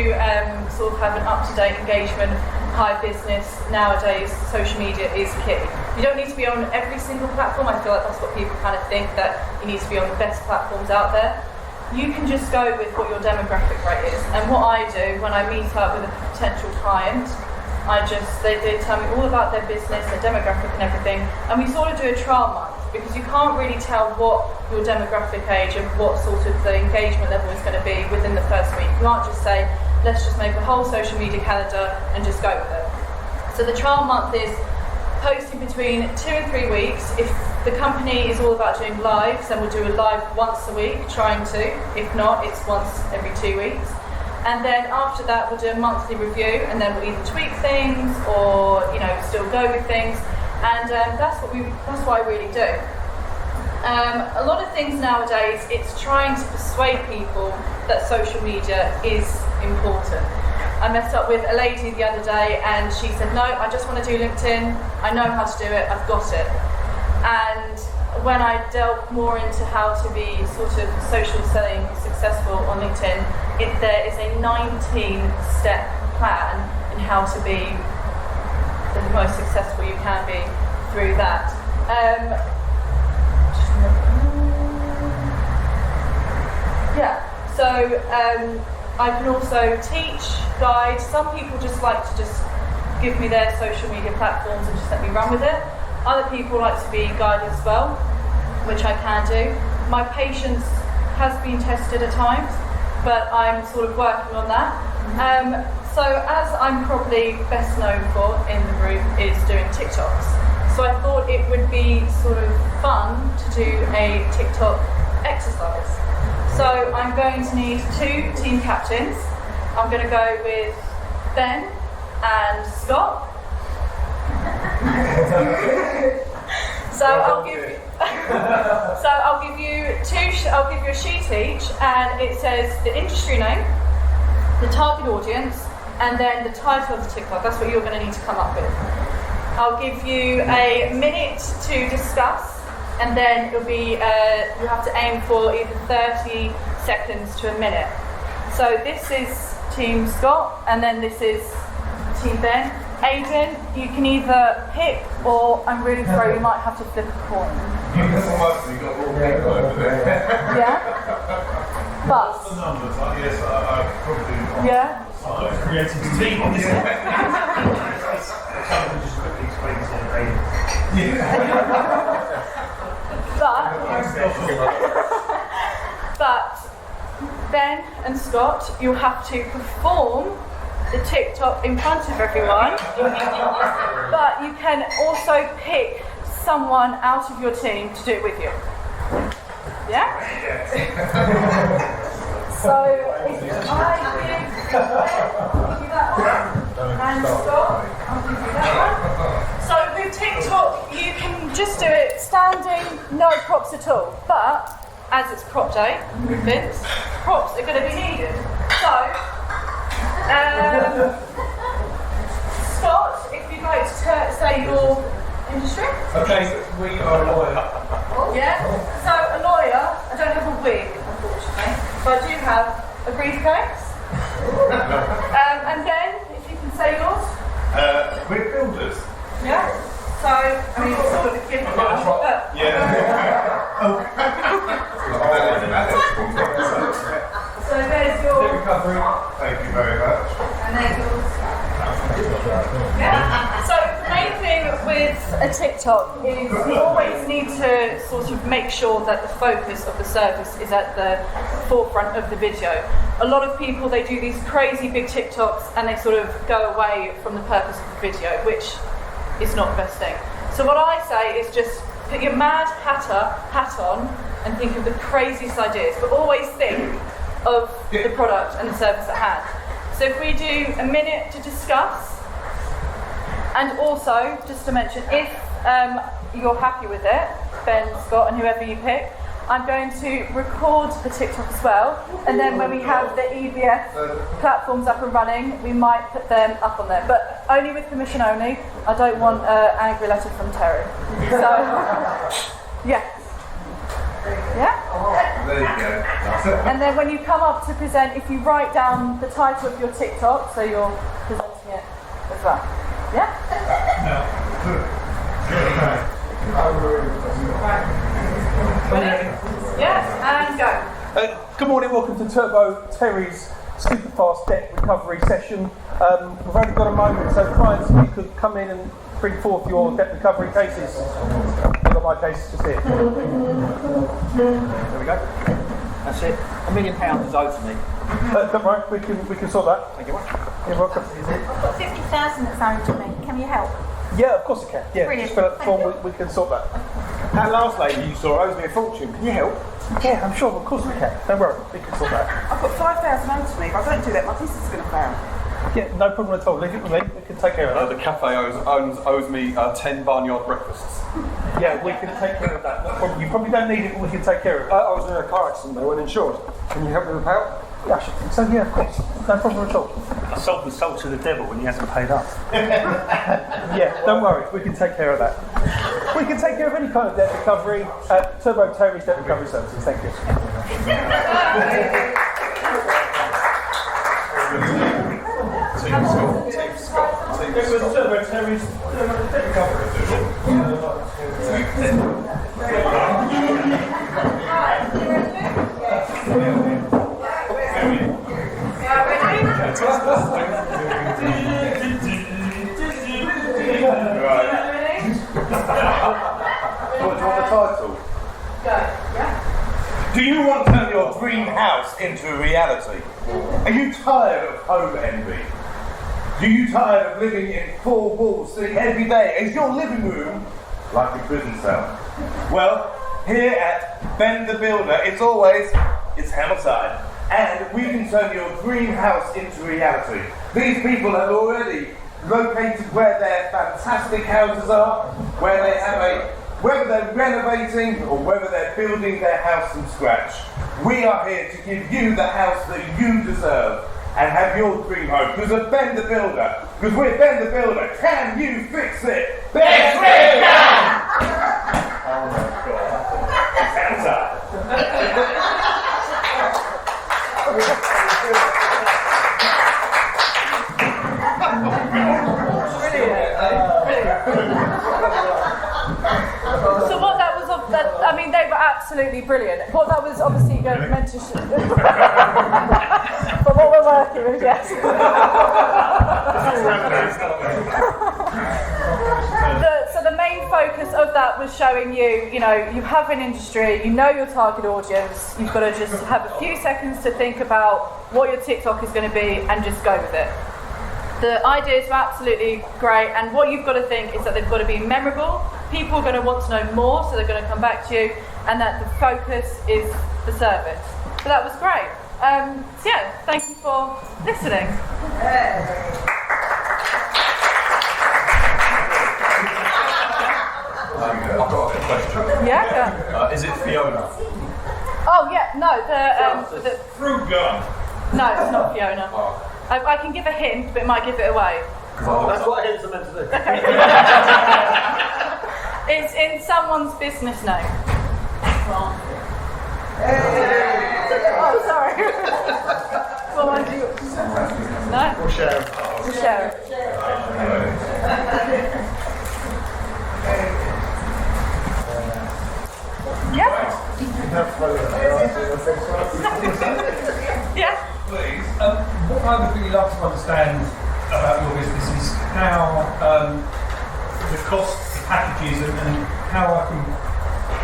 sort of have an up-to-date engagement, high business, nowadays social media is key. You don't need to be on every single platform. I feel like that's what people kind of think, that you need to be on the best platforms out there. You can just go with what your demographic rate is. And what I do when I meet up with a potential client, they tell me all about their business, their demographic and everything, and we sort of do a trial month, because you can't really tell what your demographic age and what sort of the engagement level is going to be within the first week. You can't just say, let's just make a whole social media calendar and just go with it. So the trial month is posting between 2 and 3 weeks. If the company is all about doing lives, then we'll do a live once a week, trying to. If not, it's once every 2 weeks. And then after that, we'll do a monthly review, and then we'll either tweak things or, still go with things. And that's what I really do. A lot of things nowadays, it's trying to persuade people that social media is important. I met up with a lady the other day, and she said, no, I just want to do LinkedIn. I know how to do it. I've got it. And when I delved more into how to be sort of social selling successful on LinkedIn, there is a 19-step plan in how to be the most successful you can be through that. I can also teach, guide. Some people just like to just give me their social media platforms and just let me run with it. Other people like to be guided as well, which I can do. My patience has been tested at times, but I'm sort of working on that. So as I'm probably best known for in the group is doing TikToks. So I thought it would be sort of fun to do a TikTok exercise. So I'm going to need 2 team captains. I'm going to go with Ben and Scott. I'll give you a sheet each, and it says the industry name, the target audience, and then the title of the TikTok. That's what you're going to need to come up with. I'll give you a minute to discuss, and then it'll be you have to aim for either 30 seconds to a minute. So this is Team Scott, and then this is Team Ben. Aidan, you can either pick, or I'm really sorry, you might have to flip a coin. You've got all people over there. Yeah? But. What's the numbers? Yes, I probably. Yeah? Creating a team on this. Someone just quickly explains But Ben and Scott, you have to perform the TikTok in front of everyone, but you can also pick someone out of your team to do it with you. Yeah? So if I give you that one, and Scott, I'll give you that one. So with TikTok, you can just do it standing, no props at all. But as it's prop day with Vince, props are going to be needed. So, Scott, if you'd like to say your industry. Okay, we are a lawyer. Yeah. So a lawyer, I don't have a wig, unfortunately, but I do have a briefcase. And then, if you can say yours. We're builders. Yeah. So, I mean, it's sort of a gift now, but... So there's your... Thank you very much. And there's yours. Yeah. So the main thing with a TikTok is you always need to sort of make sure that the focus of the service is at the forefront of the video. A lot of people, they do these crazy big TikToks and they sort of go away from the purpose of the video, which is not the best thing. So what I say is just put your mad hat on and think of the craziest ideas, but always think of the product and the service at hand. So if we do a minute to discuss, and also just to mention, if you're happy with it, Ben, Scott, and whoever you pick, I'm going to record the TikTok as well, and then when we have the EBS platforms up and running, we might put them up on there, but only with permission only. I don't want an angry letter from Terry. So, yeah. Yeah? There you go. And then when you come up to present, if you write down the title of your TikTok, so you're presenting it as well. Yeah? Yes, and go. Good morning, welcome to Turbo Terry's super fast debt recovery session. We've only got a moment, so clients, if you could come in and bring forth your debt recovery cases. I've got my case just here. There we go. That's it. £1 million is owed to me. Don't worry, we can sort that. Thank you. You're welcome. I've got 50,000 that's owed to me. Can you help? Yeah, of course I can. Yeah, Brilliant. just fill out the form, we can sort that. That last lady you saw owes me a fortune. Can you help? Yeah, I'm sure, of course we can. Don't worry, we can sort that. I've got 5,000 owed to me. If I don't do that, my business is going to fail. Yeah, no problem at all. Leave it with me. We can take care of that. The cafe owes me 10 barnyard breakfasts. Yeah, we can take care of that. No problem. You probably don't need it, but we can take care of it. I was in a car accident, they weren't insured. Can you help me with help? Yeah, I should think so. Yeah, of course. No problem at all. I sold the soul to the devil when he hasn't paid up. Yeah, don't worry. We can take care of that. We can take care of any kind of debt recovery at Turbo Terry's Debt Recovery Services. Thank you. Team Scott. It was Turbo Terry's Debt Recovery. What do you want the title? Do you want to turn your dream house into a reality? Are you tired of home envy? Are you tired of living in four walls, sitting every day as your living room like a prison cell? Well, here at Ben the Builder, it's Hammerside. And we can turn your dream house into reality. These people have already located where their fantastic houses are, whether they're renovating or whether they're building their house from scratch. We are here to give you the house that you deserve and have your dream home. Because we're Ben the Builder. Because we're Ben the Builder. Can you fix it? Best we can! Oh my god. Hands up. So what that was, I mean, they were absolutely brilliant. What that was obviously meant to show. But what we're working with, yes. So the main focus of that was showing you, you know, you have an industry, you know your target audience, you've got to just have a few seconds to think about what your TikTok is going to be and just go with it. The ideas were absolutely great, and what you've got to think is that they've got to be memorable. People are going to want to know more, so they're going to come back to you, and that the focus is the service. So that was great. So yeah, thank you for listening. I've got a question. Yeah. Is it Fiona? Oh yeah, no, the Fruit gun. no, it's not Fiona. I can give a hint, but it might give it away. That's what hints are meant to do. It's in someone's business name. Oh, sorry. Well, why do you? No? We'll share it. We'll share it. Yeah? Yeah? Please. What I would really love to understand about your business is how the cost of packages and how I can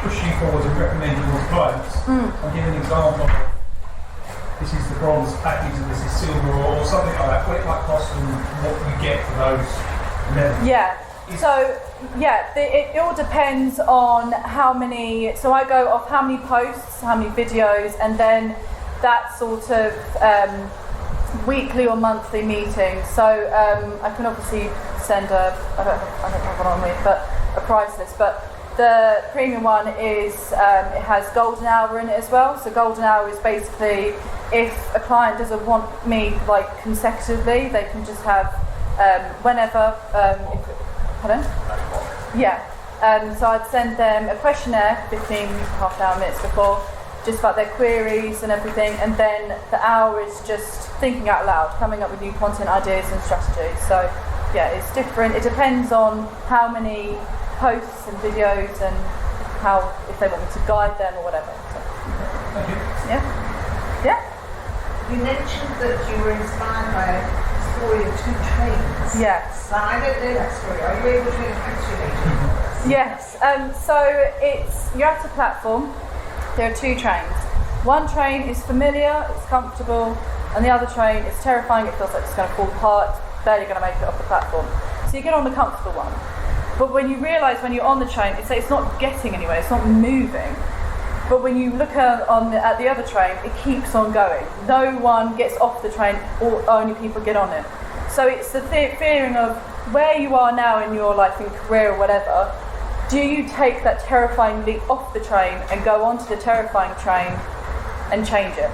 push you forward and recommend you to clients. I'll give an example of this is the bronze package and this is silver or something like that, what it might cost and what you get for those levels. Yeah. So, yeah, it all depends on how many, so I go off how many posts, how many videos, and then that sort of weekly or monthly meeting. So I can obviously send I don't have one on me, but a price list. But the premium one is, it has golden hour in it as well. So golden hour is basically if a client doesn't want me like consecutively, they can just have whenever. Pardon? Yeah. So I'd send them a questionnaire 15 half an hour minutes before, just about their queries and everything, and then the hour is just thinking out loud, coming up with new content ideas and strategies. So yeah, it's different. It depends on how many posts and videos and how, if they want me to guide them or whatever. So, yeah. Yeah. You mentioned that you were inspired by a story of two trains. Yes. Now, I don't know that story. Are you able to encapsulate it? Yes. So you're at a platform. There are two trains. One train is familiar, it's comfortable, and the other train is terrifying. It feels like it's going to fall apart. It's barely going to make it off the platform. So you get on the comfortable one. But when you realise when you're on the train, it's not getting anywhere. It's not moving. But when you look at the other train, it keeps on going. No one gets off the train, or only people get on it. So it's the feeling of where you are now in your life and career or whatever. Do you take that terrifying leap off the train and go onto the terrifying train and change it?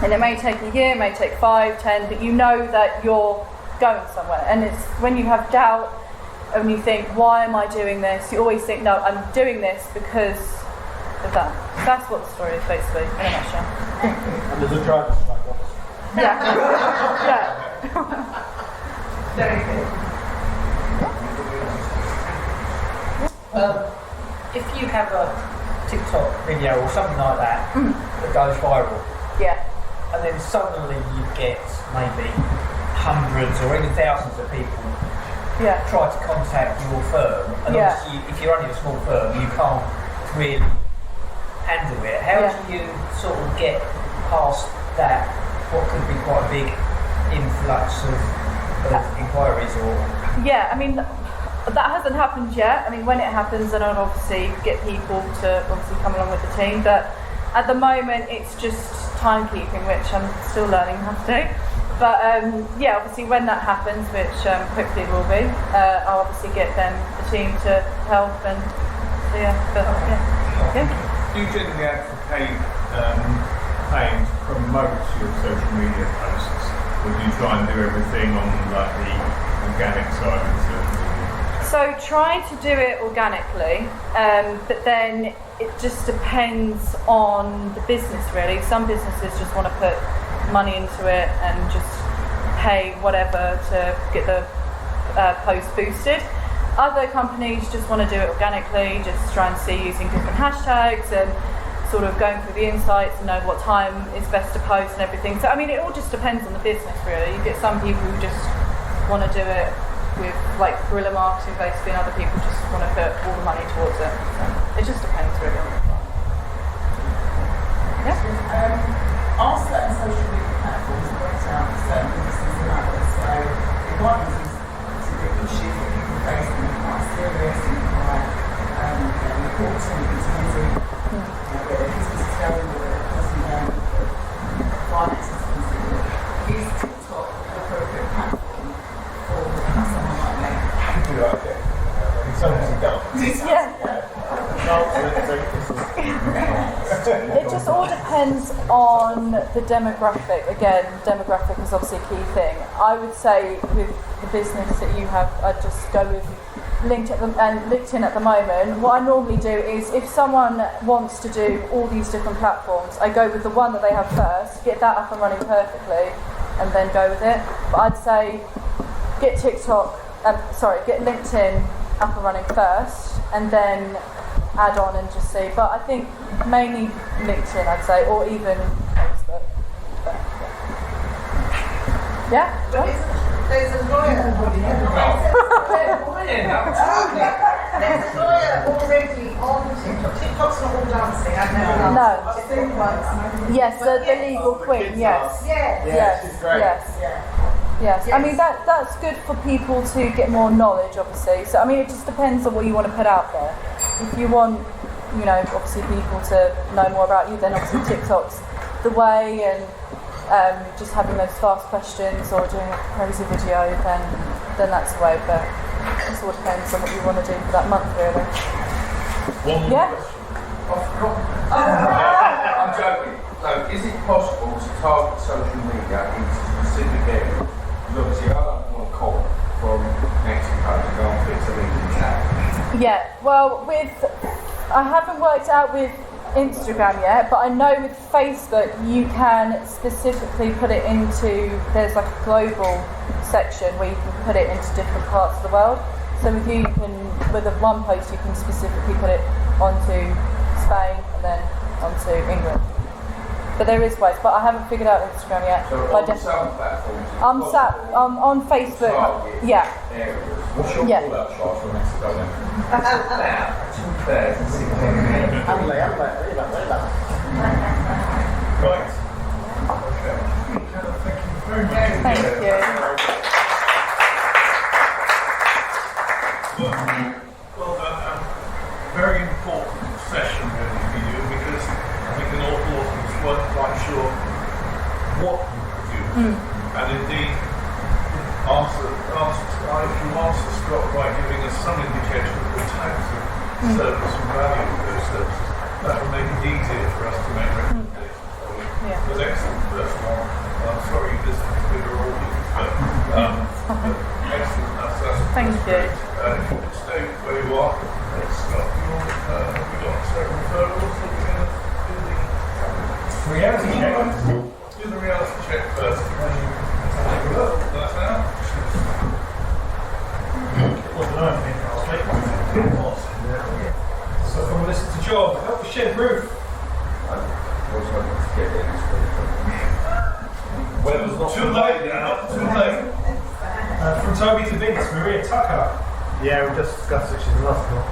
And it may take a year, it may take 5, 10, but you know that you're going somewhere. And it's when you have doubt and you think, why am I doing this? You always think, no, I'm doing this because of that. That's what the story is basically, in a nutshell. And there's a driver's strike, obviously. Yeah. Very good. If you have a TikTok video or something like that that goes viral, yeah, and then suddenly you get maybe hundreds or even thousands of people try to contact your firm, and obviously if you're only a small firm, you can't really handle it. How do you sort of get past that, what could be quite a big influx of inquiries or... Yeah, I mean, that hasn't happened yet. I mean, when it happens, then I'll obviously get people to obviously come along with the team. But at the moment, it's just timekeeping, which I'm still learning how to do. But yeah, obviously when that happens, which hopefully it will be, I'll obviously get the team to help and Do you generally advocate paying to promote your social media posts, or do you try and do everything on like the organic side of the social media? So try to do it organically, but then it just depends on the business really. Some businesses just want to put money into it and just pay whatever to get the post boosted. Other companies just want to do it organically, just try and see using different hashtags and sort of going through the insights and know what time is best to post and everything. So I mean, it all just depends on the business really. You get some people who just want to do it with like guerrilla marketing basically, and other people just want to put all the money towards it. So it just depends really. Yeah. Are certain social media platforms worked out for certain businesses and others? So one is the issues that people face and they're quite serious and quite important in terms of where the business is going or where the person going with the finances considered. Is TikTok an appropriate platform for someone like me? It just all depends on the demographic. Again, demographic is obviously a key thing. I would say with the business that you have, I'd just go with LinkedIn at the moment. What I normally do is if someone wants to do all these different platforms, I go with the one that they have first, get that up and running perfectly, and then go with it. But I'd say get LinkedIn up and running first, and then add on and just see. But I think mainly LinkedIn, I'd say, or even Facebook. But, yeah. There's a lawyer. There's a lawyer already on TikTok. TikTok's not all dancing. I've never done. No. I've seen once. Yes, the legal queen. Yes. Yes. She's great. Yes. I mean that's good for people to get more knowledge, obviously. So I mean, it just depends on what you want to put out there. If you want, obviously people to know more about you, then obviously TikTok's the way, and just having those fast questions or doing a crazy video, then that's the way. But it all depends on what you want to do for that month, really. One more question. I'm joking. So, is it possible to target social media into specific areas? Because obviously, I don't want to call from Mexico to go and fix a leaking tap. Yeah, well, I haven't worked out with Instagram yet, but I know with Facebook you can specifically put it into, there's like a global section where you can put it into different parts of the world. So with you can, with one post you can specifically put it onto Spain and then onto England. But there is ways, but I haven't figured out Instagram yet. So on some platforms, on Facebook. Yeah. What's your call-out charge for Mexico then? About 2,600. Right. Okay. Thank you very much. Thank you. Well, very important session really for you, because I think an awful lot of us weren't quite sure what you produce. And indeed, if you answer Scott by giving us some indication of the types of service and value of those services, that will make it easier for us to make recommendations. It was excellent first one. I'm sorry you missed a bigger audience, but excellent. That's Thank you. great. If you could stay where you are, Scott, we've got several referrals, so we're going to do the reality check. Do the reality check first. That's now. So from Melissa to John, help us shed roof. Well, too late now. Too late. From Toby to Vince, Maria Tucker. Yeah, we just discussed it. She's in hospital.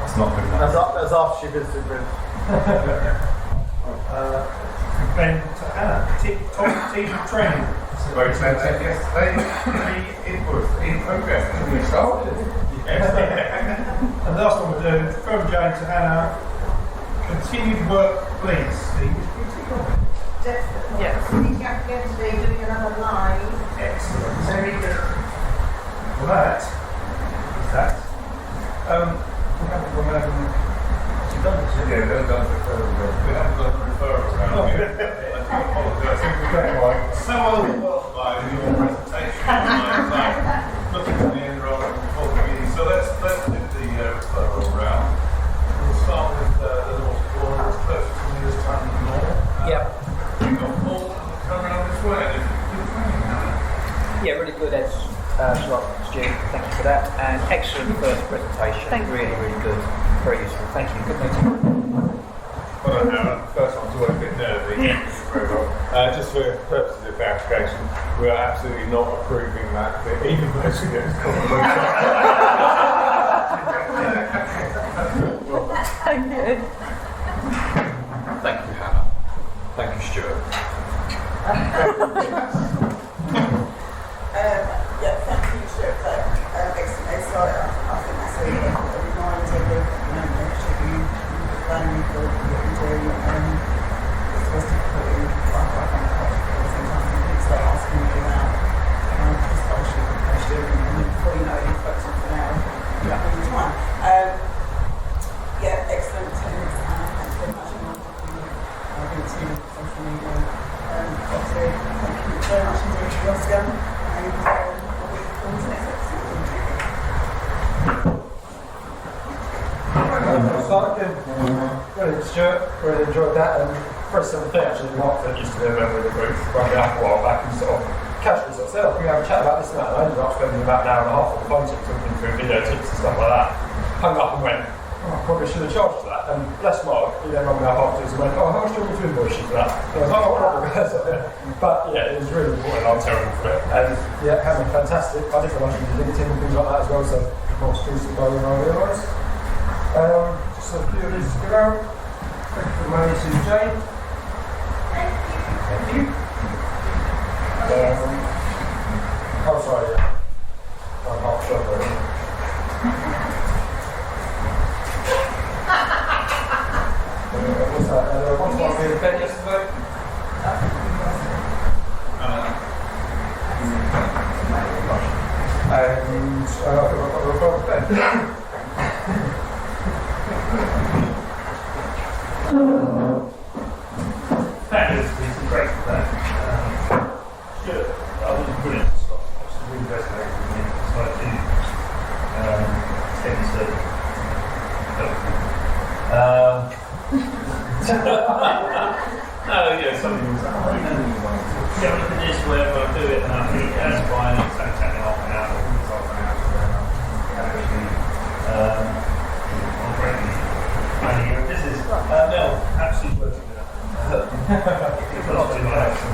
That's not good enough. That's after she visited Vince. Ben to Anna. Teacher training. Very expensive yesterday. It was in progress. We started. And the last one we're doing, from Jane to Anna. Continued work, please, Steve. Definitely. Yes. Meeting up again today, doing another live. Excellent. Very good. Well, that is that. We haven't done this yet. Yeah, we haven't done referral. We haven't done referrals around here. I do apologise. So overwhelmed by your presentation. Looking at the end rather than before the meeting. So let's your first presentation. Really, really good. Very useful. Thank you. Good meeting. Well done, Hannah. The first one's always a bit nervy. Very well. Just for purposes of verification, we are absolutely not approving that even though she gets complimented. Thank you. Thank you, Hannah. Thank you, Stuart. Yeah, thank you, Stuart, for excellent. So I think that's a reminder of, actually planning for what you do. It's always difficult in sometimes when people start asking you about just question and before you know it, you've spoken for an hour, you're up all the time. Yeah, excellent techniques, Anna. Thanks very much. I've been to social media. Obviously, thank you very much indeed for Oscar. And we'll be forward to next episode. Brilliant, Stuart. Really enjoyed that. And very similar thing, actually. Mark that used to be a member of the group running out a while back and sort of casually sort of said, we have a chat about this and that. And I ended up spending about an hour and a half on the phone talking through video tips and stuff like that. Hung up and went, I probably should have charged for that. And bless Mark, he then rang me up afterwards and went, how much do you want to invoice you for that? And I was like, but yeah, it was really important. I'm terrible for it. And yeah, Hannah, fantastic. I think I like using LinkedIn and things like that as well, so more exclusive by than I realised. Just a few of these to go out. Thank you for money to Jane. Thank you. Oh, sorry, yeah. I'm half shot already. What's that? What's one we had Ben yesterday? And I think I've got the referral to Ben. That is great for that. Sure, I was brilliant to stop. It's really resonated with me. So I do tend to no, yeah, some things yeah, look at this, wherever I do it, and I think that's fine, it's only taking half an hour, I'm greatly this is, Mel, absolutely working with that. It's a lot to my action.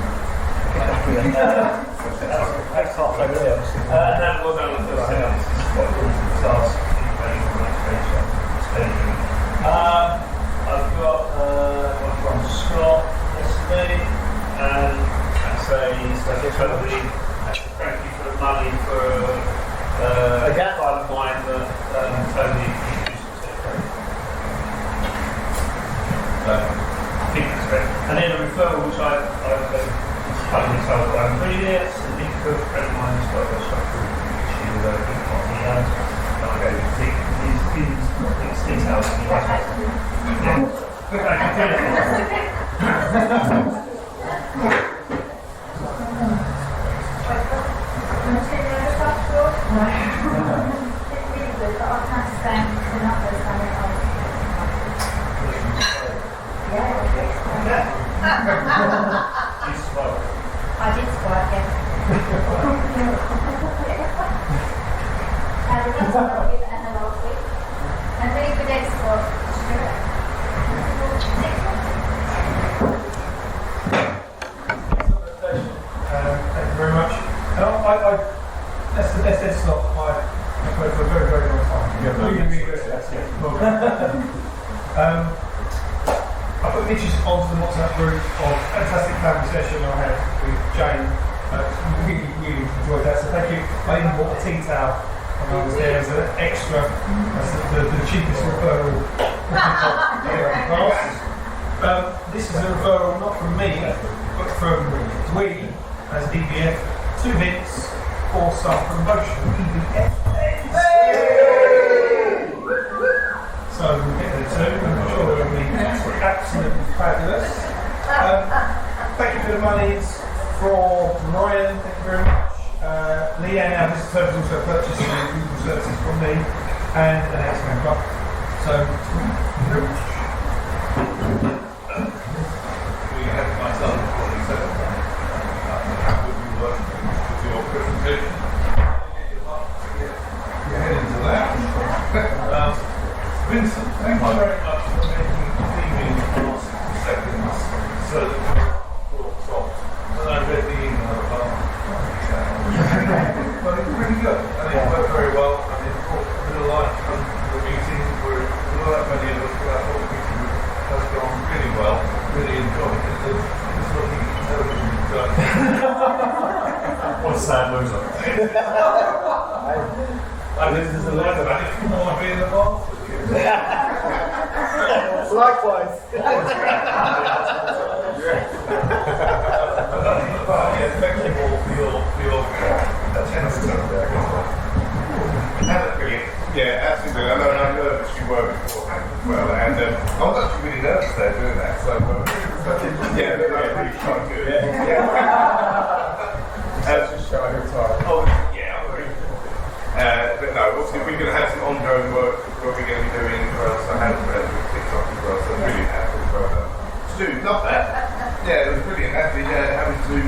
And that was on the first sentence. I've got one from Scott yesterday, and that's a totally thank you for the money for a client of mine that Tony introduced to. I think that's great. And then a referral which I've totally told that I'm previous, I think a good friend of mine has got a structural issue with a big coffee and I go these details and I did squat, yeah. I did squat with Anna last week. And very good export. Thank you very much. And that's not I've heard for a very, very long time. I put pictures onto the WhatsApp group of a fantastic family session I had with Jane. Really, really enjoyed that, so thank you. I even bought a tea towel when I was there as an extra. That's the cheapest referral class. This is a referral not from me, but from we as EBF. 2 hits, 4-star promotion. EBF. So we'll get there too. I'm sure it'll be absolutely fabulous. Thank you for the monies for Ryan. Thank you very much. Leanne, our business service, also purchasing Google services from me and an X-Men Club. So, thank you very much. We have myself recording, so how would you work with your presentation? Get your head into that. very much for making TV last seconds so that we will stop. And I read the email about but it's really good. And it worked very well. And it brought a bit of life to the meeting. There weren't many of us, but I thought the meeting has gone really well. Really enjoyed it. It's looking television done. What a sad loser. And this is a letter. I just want to be in the bath with you. Likewise. Thank you all for your attendance. Brilliant. Yeah, absolutely. I know how nervous you were beforehand as well, and I was actually really nervous there doing that. So yeah, that was really quite good. Just show your time. Oh, yeah, I'm very but no, obviously we're going to have some ongoing work where we're going to be doing as well, so how to with TikTok as well, so brilliant effort as well done. Stu, love that. Yeah, it was brilliant actually, having to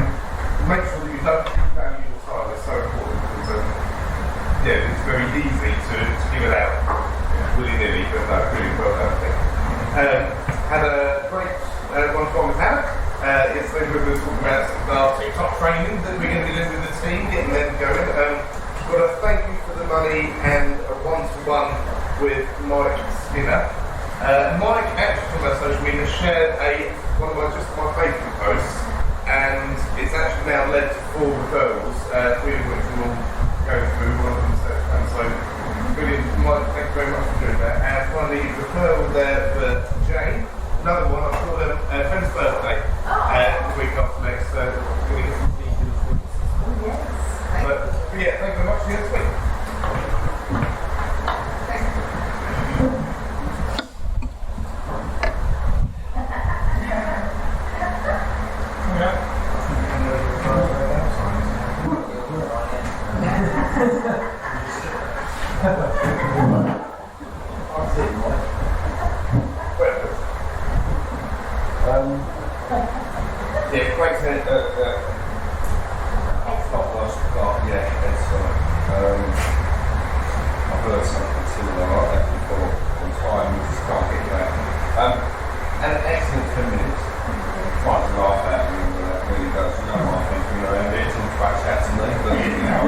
make sure that you don't value your time is so important because yeah, it's very easy to give it out willy-nilly, but no, really well done, I think. Had a great one-to-one with Hannah. Yesterday we were talking about our TikTok training that we're going to be doing with the team, getting them going. Got a thank you for the money and a one-to-one with Mike Skinner. Mike actually on our social media shared one of my Facebook posts, and it's actually now led to 4 referrals, 3 of which we will go through. One of them so brilliant, Mike. Thank you very much for doing that. And finally, referral there for Jane. Another one. I saw them friend's birthday the week after next. So we're going to get some details. Yes. But yeah, thank you very much for this week. Yeah, Craig said I've heard something similar like that before on time, we just can't get that. And an excellent 10 minutes. Trying to laugh at me when that really does, you know what I'm thinking around it, it's all twat chat to me, but you know,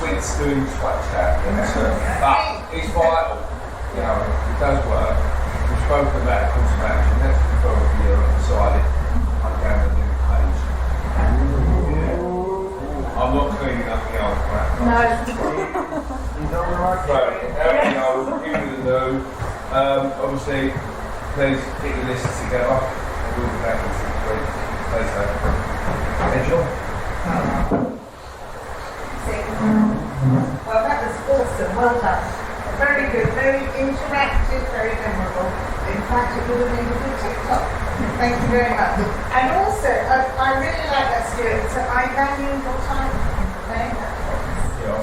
Twit's doing twat chat, but it's vital, you know, it does work. We've spoken about course of action, that's the 12th year I've decided I'm going to do page. I'm not cleaning up the old crap. No. Right, everything I was giving to do. Obviously, please get your lists together. We'll be back in 6 weeks. Stay safe. Enjoy. Well, that was awesome. Well done. Very good. Very interactive. Very memorable. In fact, it would have made a good TikTok. Thank you very much. And also, I really like that, Stuart. So I value your time. Okay?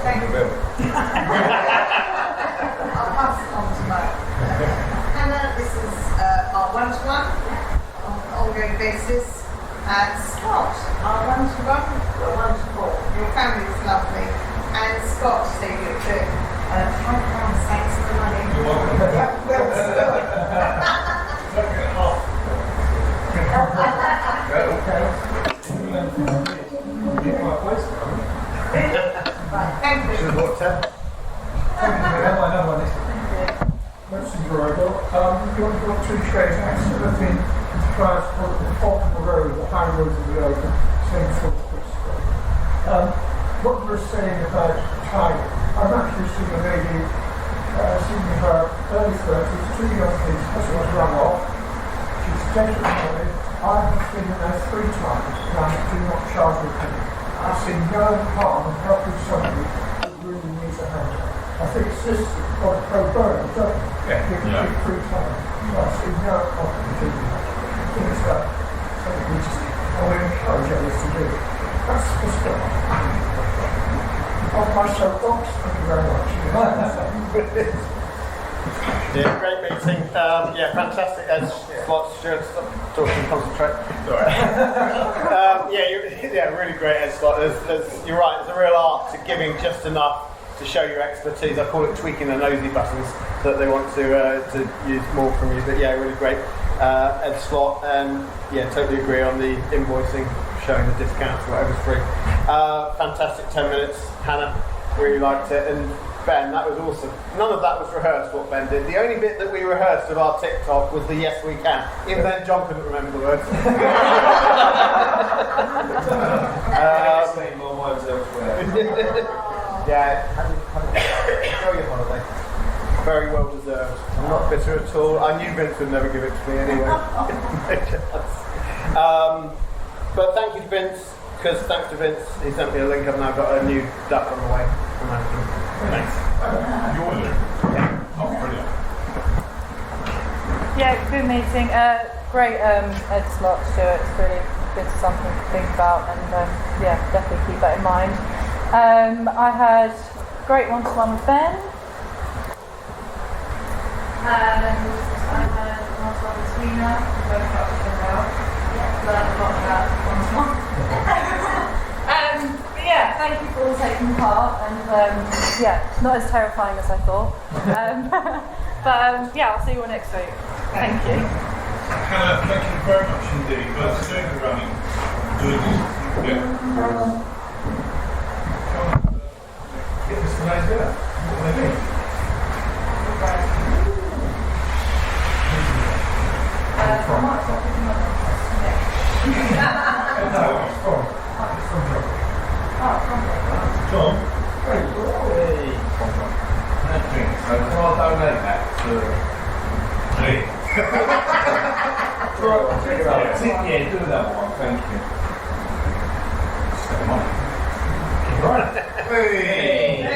Thank you. I'll pass it on to Mike. Hannah, this is our one-to-one on an ongoing basis. And Scott, our one-to-one, or one-to-four. Your family is lovely. And Scott, they do it. £5, thanks for the money. You're welcome. Yeah, well spent. Thank you. That's enjoyable. You've got 2 trains accidentally transport the top of the road, the high road of the road, same sort of what you were saying about time, I've actually seen a lady, seen her early 30s, 2 young kids, husband's run off, she's taken money, I have seen her now 3 times, and I do not charge her penny. I've seen no harm in helping somebody who really needs a hand. I think it's just got a pro bono, doesn't it? Yeah. You can give 3 times. I see no harm in doing that. I think it's something we just, I would encourage others to do. That's just on my soapbox. Thank you very much. Yeah, great meeting. Yeah, fantastic. As like Stuart, talking, concentrate. Sorry. Yeah, really great. As like, you're right. There's a real art to giving just enough to show your expertise. I call it tweaking the nosy buttons that they want to use more from you. But yeah, really great. Ed Slot, and yeah, totally agree on the invoicing, showing the discounts, whatever's free. Fantastic 10 minutes, Hannah, really liked it, and Ben, that was awesome. None of that was rehearsed, what Ben did. The only bit that we rehearsed of our TikTok was the yes we can. Even then, John couldn't remember the words. Yeah, enjoy your holiday. Very well deserved. I'm not bitter at all. I knew Vince would never give it to me anyway. But thank you to Vince, because thanks to Vince, he sent me a link. I've now got a new duck on the way from Amazon. Thanks. Your link? Yeah. Oh, brilliant. Yeah, good meeting. Great Ed Slot, Stuart. It's really good something to think about, and yeah, definitely keep that in mind. I had great one-to-one with Ben. And I had one-to-one with Tina, both got to go out. Learned a lot about one-to-one. But yeah, thank you for all taking part, and yeah, it's not as terrifying as I thought. But yeah, I'll see you all next week. Thank you. Hannah, thank you very much indeed, both for doing the running, doing this. Get this nice dinner. What do they mean? John? Hey. So I'll donate that to me. Yeah, do that one, thank you. Right. Hey!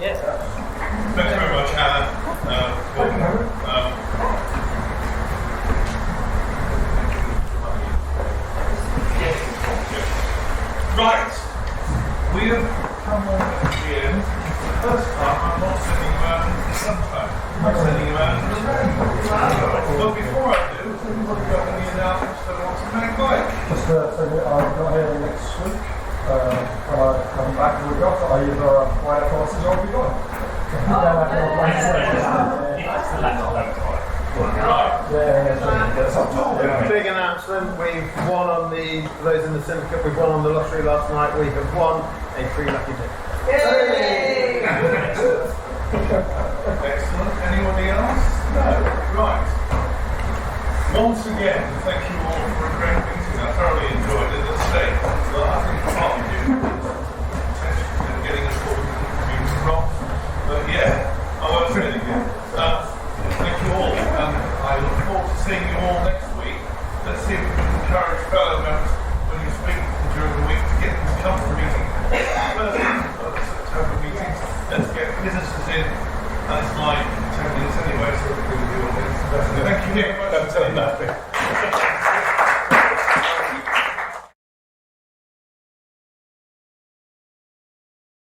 Yes. Thanks very much, Hannah. Right. We have come on at the end. First time, I'm not sending you out into the sunshine. I'm sending you out into the rain. But before I do, has anybody got any announcements they want to make? Mike? Just so that I'm not here next week. When I come back to the doctor, I either wear courses or be gone. Big announcement, we've won on those in the syndicate, we've won on the lottery last night, we have won a free lucky ticket. Yay! Excellent. Anybody else? No. Right. Once again, thank you all for a great meeting. I thoroughly enjoyed it. As I say, well, I think part of you is getting us all confused wrong. But yeah, I won't say it again. Thank you all, and I look forward to seeing you all next week. Let's see if we can encourage fellow members when you speak during the week to get them to come to the meeting. First September meetings. Let's get visitors in, and it's like 10 minutes anyway, so we can do all this. Thank you very much.